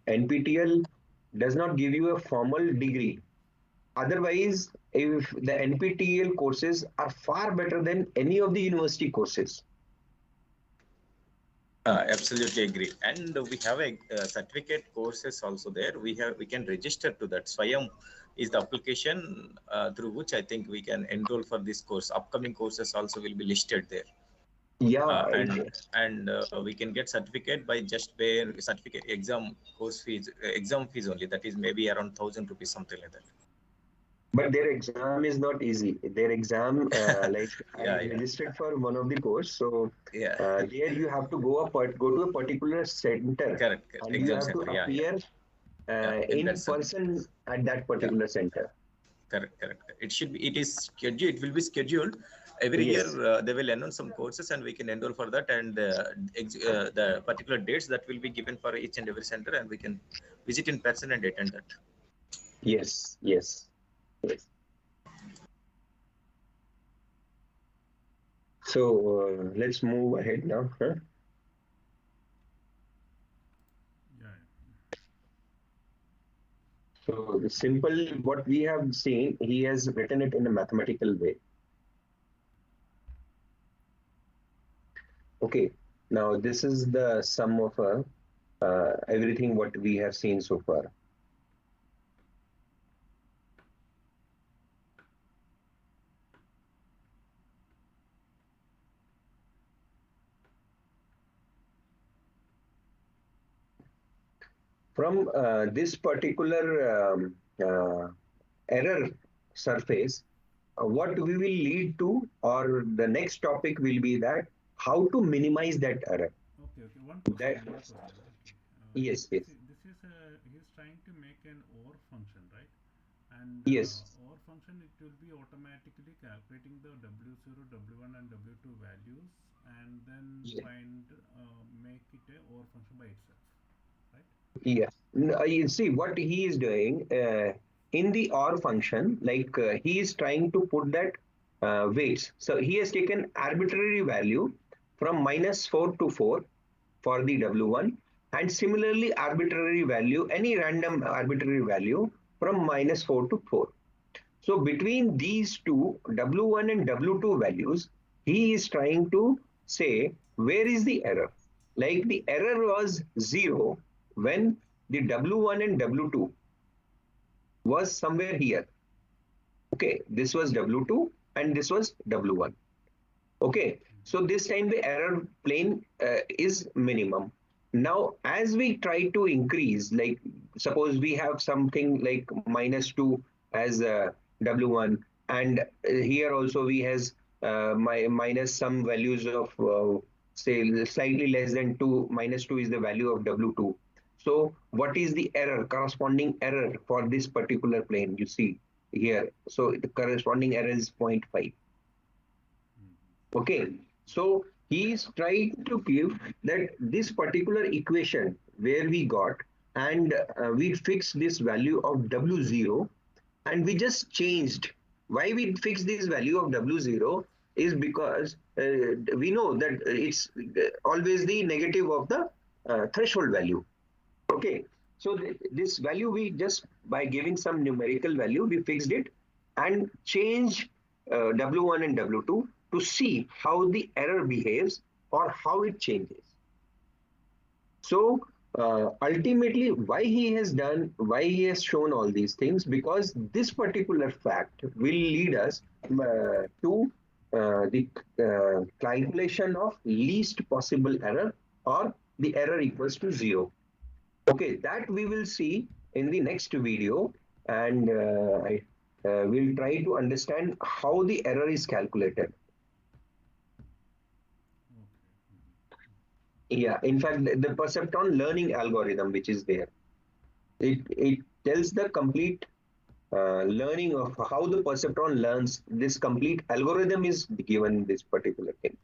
NPTEL does not give you a formal degree. Otherwise, if the NPTEL courses are far better than any of the university courses. Absolutely agree. And we have a certificate courses also there. We can register to that. Swayam is the application through which I think we can enroll for this course. Upcoming courses also will be listed there. Yeah, and we can get certificate by just pay certificate exam fees only. That is maybe around 1,000 rupees, something like that. But their exam is not easy. Their exam, I registered for one of the course, so there you have to go to a particular center. Correct. And exam you have center, to appear in person at that particular center. Correct. It is scheduled. It will be scheduled every year. They will announce some courses, and we can enroll for that. And the particular dates that will be given for each and every center, and we can visit in person and attend that. Yes. So let's move ahead now. So the simple, what we have seen, he has written it in a mathematical way. Okay, now this is the sum of everything what we have seen so far. From this particular error surface, what we will lead to, or the next topic will be that how to minimize that error. Okay. One question. Yes. This is he's trying to make an OR function, right? And yes. OR function, it will be automatically calculating the W0, W1 and W2 values and then make it a OR function by itself, right? Yes. You see what he is doing in the OR function, like he is trying to put that weights. So he has taken arbitrary value from -4 to 4 for the W1, and similarly arbitrary value, any random arbitrary value from -4 to 4. So between these two W1 and W2 values, he is trying to say where is the error. Like the error was 0 when the W1 and W2 was somewhere here. Okay, this was W2 and this was W1. Okay, so this time the error plane is minimum. Now, as we try to increase, like suppose we have something like -2 as W1, and here also we has minus some values of say slightly less than 2, -2 is the value of W2. So what is the error, corresponding error for this particular plane? You see here. So the corresponding error is 0.5. Okay, so he is trying to give that this particular equation where we got, and we fixed this value of W0, and we just changed. Why we fixed this value of W0 is because we know that it's always the negative of the threshold value. Okay, so this value we just by giving some numerical value we fixed it and change W1 and W2 to see how the error behaves or how it changes. So ultimately, why he has shown all these things, because this particular fact will lead us to the calculation of least possible error, or the error equals to 0. Okay, that we will see in the next video, and we'll try to understand how the error is calculated. Yeah, in fact, the perceptron learning algorithm, which is there, it tells the complete learning of how the perceptron learns. This complete algorithm is given this particular thing.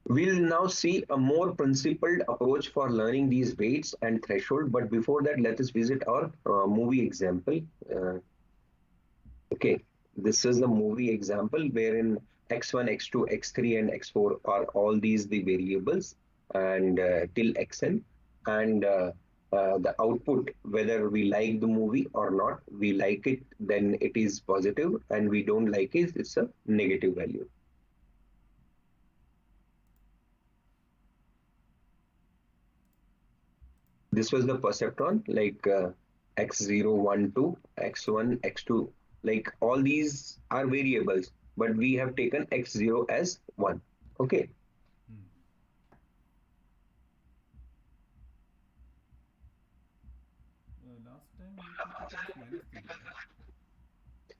We'll now see a more principled approach for learning these weights and threshold. But before that, let us visit our movie example. Okay, this is the movie example wherein x1, x2, x3, and x4 are all these the variables, and till xn, and the output, whether we like the movie or not, we like it, then it is positive, and we don't like it, it's a negative value. This was the perceptron, like x0, 1, 2, x1, x2, like all these are variables, but we have taken x0 as 1. Okay. Last time you took it as minus theta, right?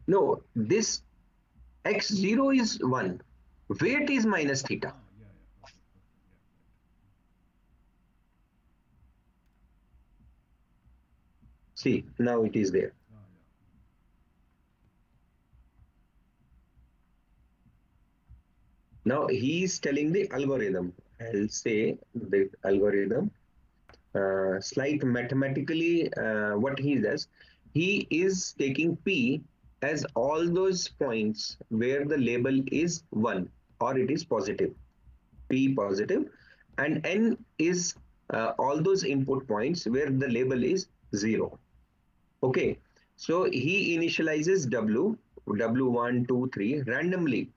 No, this x0 is 1. Weight is minus theta. Yeah. Okay. Yeah, right. See, now it is there. Yeah. Now he is telling the algorithm. I'll say the algorithm. Slight mathematically, what he does, he is taking P as all those points where the label is 1 or it is positive, P positive, and N is all those input points where the label is 0. Okay, so he initializes W1, 2, 3 randomly.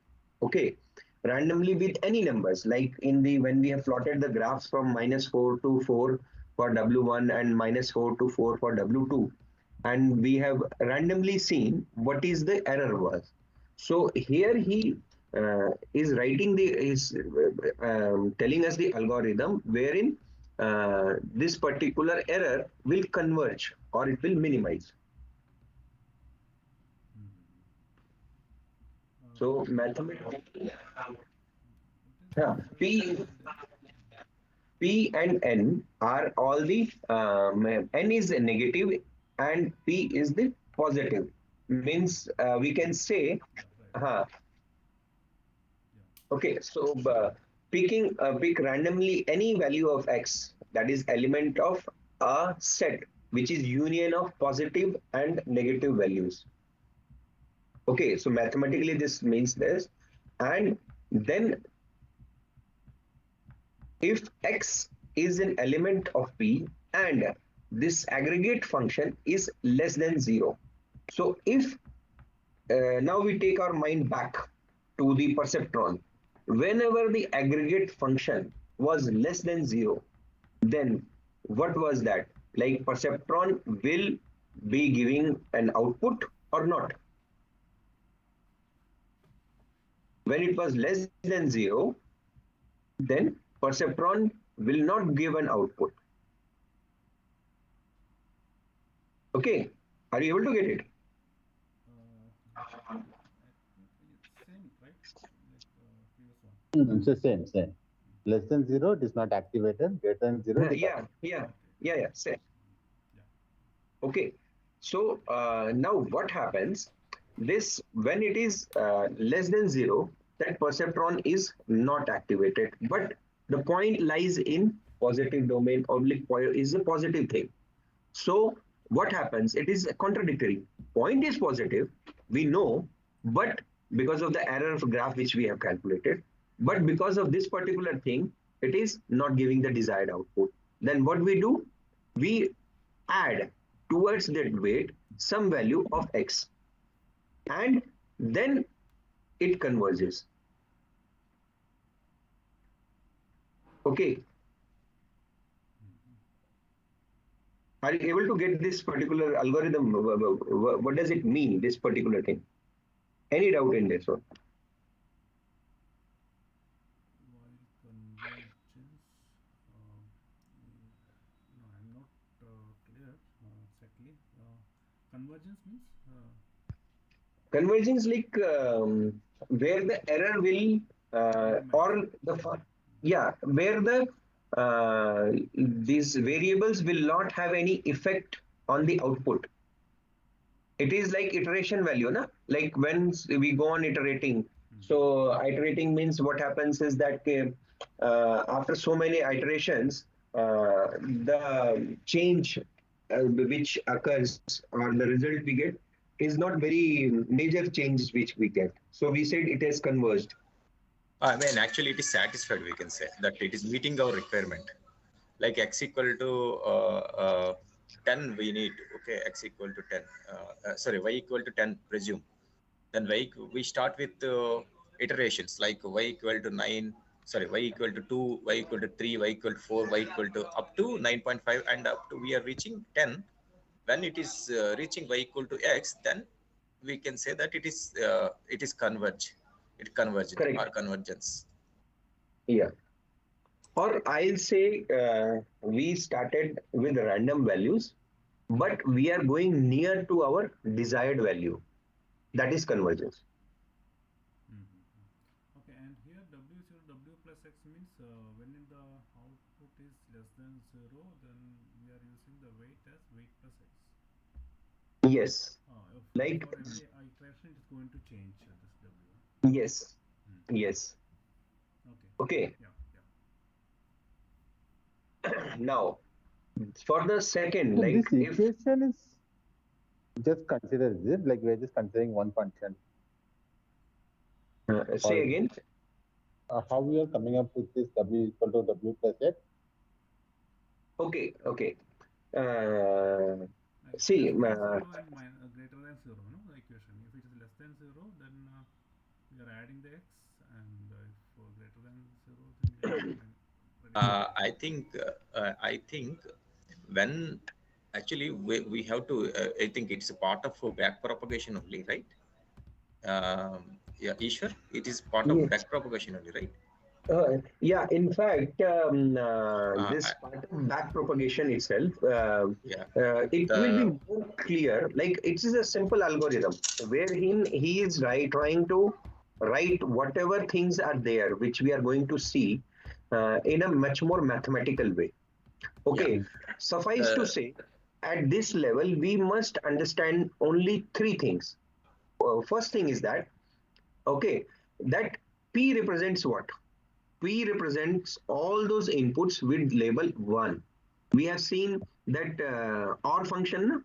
Okay, randomly with any numbers, like in the when we have plotted the graphs from -4 to 4 for W1 and -4 to 4 for W2, and we have randomly seen what is the error was. So here he is writing is telling us the algorithm wherein this particular error will converge or it will minimize. So mathematically, yeah, P and N are all the N is negative and P is the positive. Means we can say, okay. So pick randomly any value of x, that is element of a set, which is union of positive and negative values. Okay, so mathematically this means this. And then if X is an element of P and this aggregate function is less than 0. So if now we take our mind back to the perceptron, whenever the aggregate function was less than 0, then what was that? Like perceptron will be giving an output or not? When it was less than 0, then perceptron will not give an output. Okay, are you able to get it? I think it's same, right? Like previous one. It's the same. Less than 0, it is not activated. Greater than 0, it is activated. Yeah, same. Yeah. Okay, so now what happens? This, when it is less than 0, that perceptron is not activated, but the point lies in positive domain. Oblique is a positive thing. So what happens? It is contradictory. Point is positive, we know, but because of the error of graph which we have calculated, but because of this particular thing, it is not giving the desired output. Then what we do? We add towards that weight some value of X, and then it converges. Okay. Are you able to get this particular algorithm? What does it mean, this particular thing? Any doubt in this one? While convergence, no, I'm not clear exactly. Convergence means Convergence, like where the error will or the where the these variables will not have any effect on the output. It is like iteration value, na? Like when we go on iterating. So iterating means what happens is that after so many iterations, the change which occurs or the result we get is not very major changes which we get. So we said it has converged. I mean, actually, it is satisfied. We can say that it is meeting our requirement. Like X equal to 10, we need, okay, X equal to 10. Sorry, Y equal to 10, presume. Then we start with iterations like Y equal to 9, sorry, Y equal to 2, Y equal to 3, Y equal to 4, Y equal to up to 9.5, and up to we are reaching 10. When it is reaching Y equal to X, then we can say that it is converged Correct. or convergence. Yeah. Or I'll say we started with random values, but we are going near to our desired value. That is convergence. okay, and here W is W plus X means when in the output is less than 0, then we are using the weight as weight plus X. Yes. Like for every iteration, it is going to change this W. yes. Yes. Okay. Yeah. Now, for the second, So like this if equation is just considered this, like we're just considering one function. say again. How we are coming up with this W equal to W plus X? Okay. Like See, less than 0 and greater than 0, no, the equation. If it is less than 0, then we are adding the X, and if greater than 0, then we are I think when actually we have to, I think it's a part of back propagation only, right? Yeah, Ishwar, it is part of back propagation only, right? yeah, in fact, this part of back propagation itself, it will be more clear. Like it is a simple algorithm wherein he is trying to write whatever things are there, which we are going to see in a much more mathematical way. Okay, suffice to say, at this level, we must understand only three things. First thing is that, okay, that P represents what? P represents all those inputs with label 1. We have seen that OR function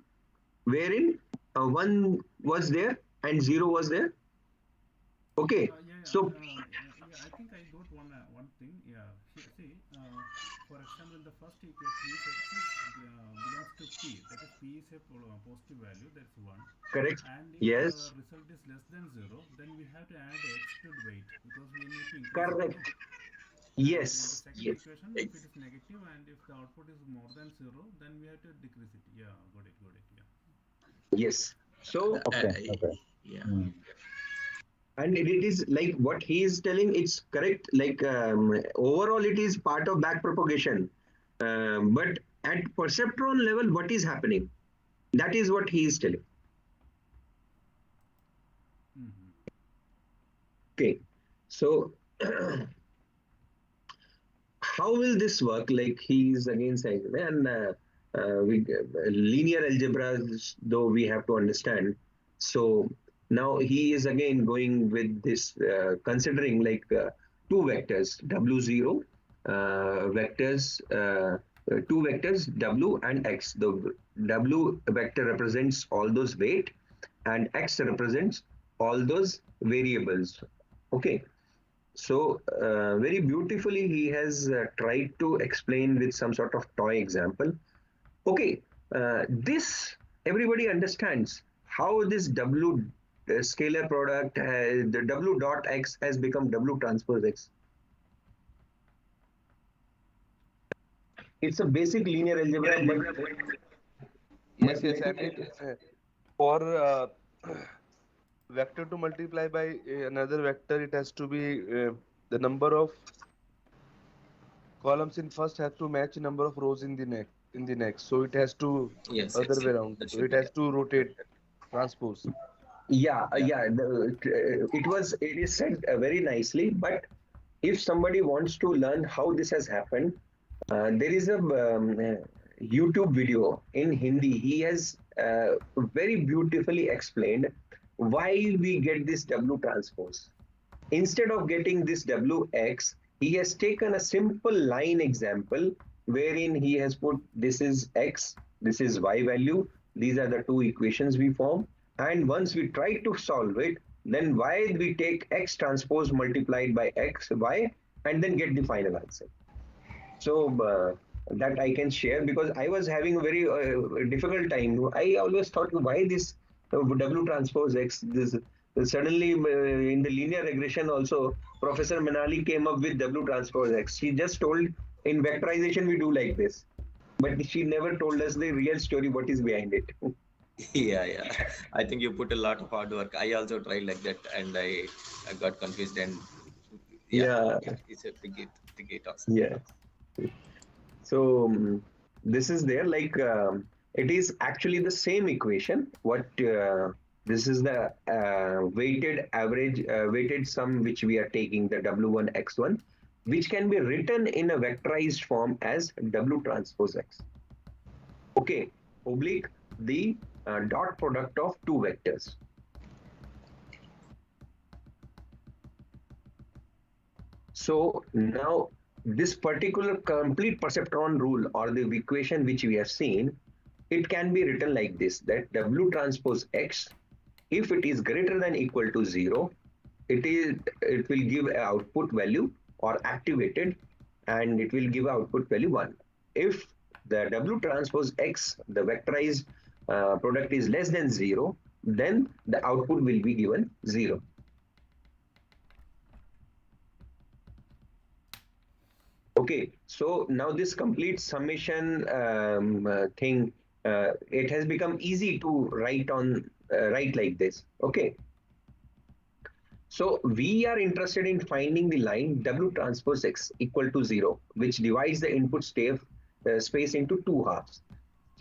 wherein 1 was there and 0 was there. Okay, so I think I got one thing. Yeah, see, for example, in the first equation, if x is belongs to p, that is p is a positive value, that's one. correct. And if the Yes, result is less than 0, then we have to add x to the weight because we need to increase it. No? correct. And in the Yes, second yes, equation, if it is negative and if the output is more than 0, then we have to decrease it. Yeah, got it. Yeah. yes. So, Okay. Yeah. and it is like what he is telling, it's correct. Like overall, it is part of back propagation. But at perceptron level, what is happening? That is what he is telling. Okay, so how will this work? Like he is again saying, and linear algebra, though we have to understand. So now he is again going with this, considering like two vectors, W0, vectors, two vectors, W and X. The W vector represents all those weight, and X represents all those variables. Okay, so very beautifully he has tried to explain with some sort of toy example. Okay, this everybody understands how this W scalar product, the W dot X has become W transpose X. It's a basic linear algebra, but Yes, yes. I mean, for vector to multiply by another vector, it has to be the number of columns in first have to match number of rows in the next. So it has to Yes, other yes. way around. That So should it be has there. to rotate, transpose. yeah, Yeah. it is said very nicely. But if somebody wants to learn how this has happened, there is a YouTube video in Hindi. He has very beautifully explained why we get this W transpose. Instead of getting this Wx, he has taken a simple line example wherein he has put this is x, this is y value, these are the two equations we form. And once we try to solve it, then y we take x transpose multiplied by x, y, and then get the final answer. So that I can share because I was having a very difficult time. I always thought why this W transpose X. This suddenly in the linear regression also, Professor Manali came up with W transpose X. She just told in vectorization we do like this, but she never told us the real story. What is behind it? Yeah. I think you put a lot of hard work. I also tried like that, and I got confused. And yeah, Yeah, it's a big task. yeah. So this is there like it is actually the same equation. What this is the weighted average, weighted sum which we are taking the W1 X1, which can be written in a vectorized form as W transpose X. Okay, oblique the dot product of two vectors. So now this particular complete perceptron rule or the equation which we have seen, it can be written like this, that W transpose X, if it is greater than equal to 0, it will give an output value or activated, and it will give output value 1. If the W transpose X, the vectorized product is less than 0, then the output will be given 0. Okay, so now this complete summation thing, it has become easy to write like this. Okay, so we are interested in finding the line W transpose X equal to 0, which divides the input space into two halves.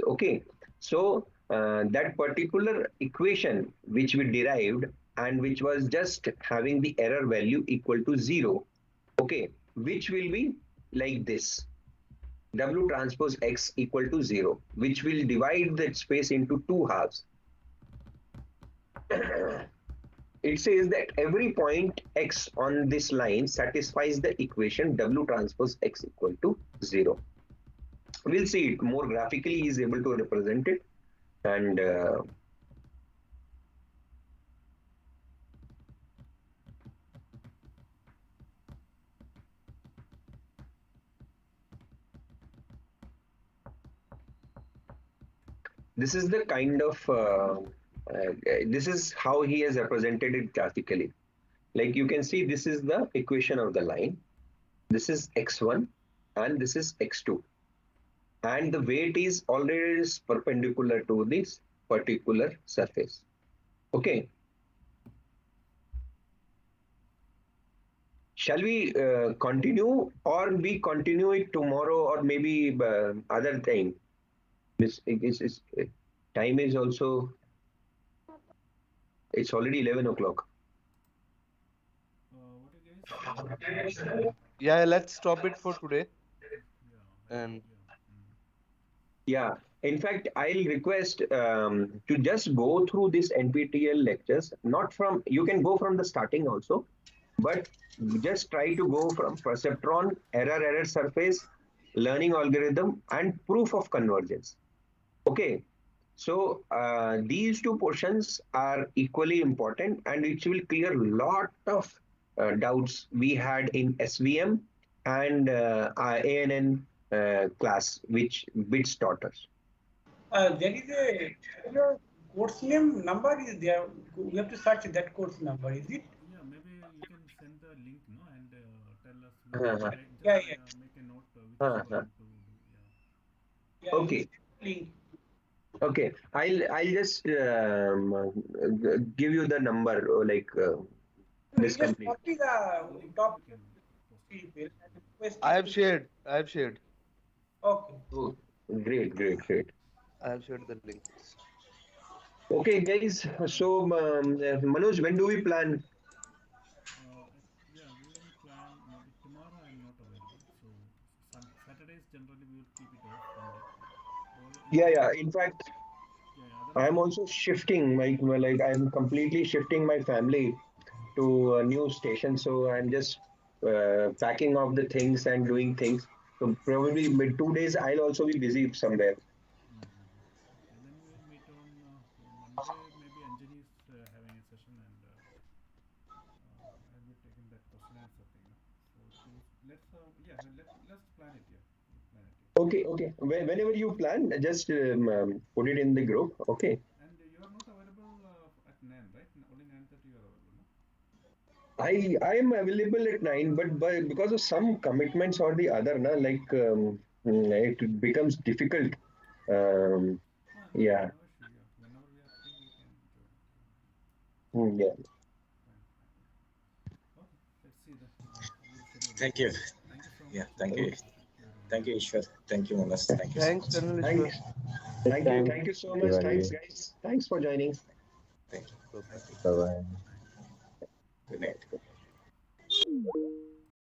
Okay, so that particular equation which we derived and which was just having the error value equal to 0, okay, which will be like this. W transpose X equal to 0, which will divide that space into two halves. it says that every point x on this line satisfies the equation W transpose x equal to 0. We'll see it more graphically. He is able to represent it, and this is the kind of this is how he has represented it graphically. Like you can see, this is the equation of the line. This is x1 and this is x2, and the weight is always perpendicular to this particular surface. Okay. Shall we continue, or we continue it tomorrow, or maybe other time? This is time is also, it's already 11 o'clock. What do you guys? Yeah, let's stop it for today. Yeah. And Yeah. In fact, I'll request to just go through this NPTEL lectures, not from, you can go from the starting also, but just try to go from perceptron, error surface, learning algorithm, and proof of convergence. Okay. So these two portions are equally important, and it will clear a lot of doubts we had in SVM and ANN class, which BITS taught us. There is a course name number is there. We have to search that course number. Is it? Yeah, maybe you can send the link, no, and tell us. Uh-huh. Just Yeah. make a note which Uh-huh. you want to do. Yeah. Yeah. Okay. Link. Okay. I'll just give you the number, like this Just complete. copy the Link top we can post it. email and request I it have to- shared. I have shared. Okay. Oh, great. I have shared the link. Okay, guys. So, Manoj, when do we plan? Yeah, we will plan. Maybe tomorrow I'm not available, so Saturdays generally we will keep it off one day. Or Yeah. In fact, yeah, otherwise I'm also shifting like I'm completely shifting my family to a new station. So I'm just packing off the things and doing things. So probably mid 2 days I'll also be busy somewhere. Okay, then we will meet on Monday. Maybe Anjani is having a session, and I'll be taking that question answer thing. No? So let's plan it. Yeah, we'll plan it. Yeah. Okay. Whenever you plan, just put it in the group. Okay. And you are not available at 9, right? Only 9:30 you are available, no? I am available at 9, but because of some commitments or the other, na, like it becomes difficult. Um, No, yeah. no issue. Yeah, whenever we are free, we can join it. Yeah. Fine. Okay, let's see that. We'll schedule it. Thank you. Thank you so Yeah, much. thank you. Everyone. Thank you, Ishwar. Thank you, Manas. Thank you so Thanks, much. Colonel Ishwar. Thanks. Thank you so Thank much. you. Thanks, guys. Thanks for joining. Thank you. Bye-bye. Bye bye.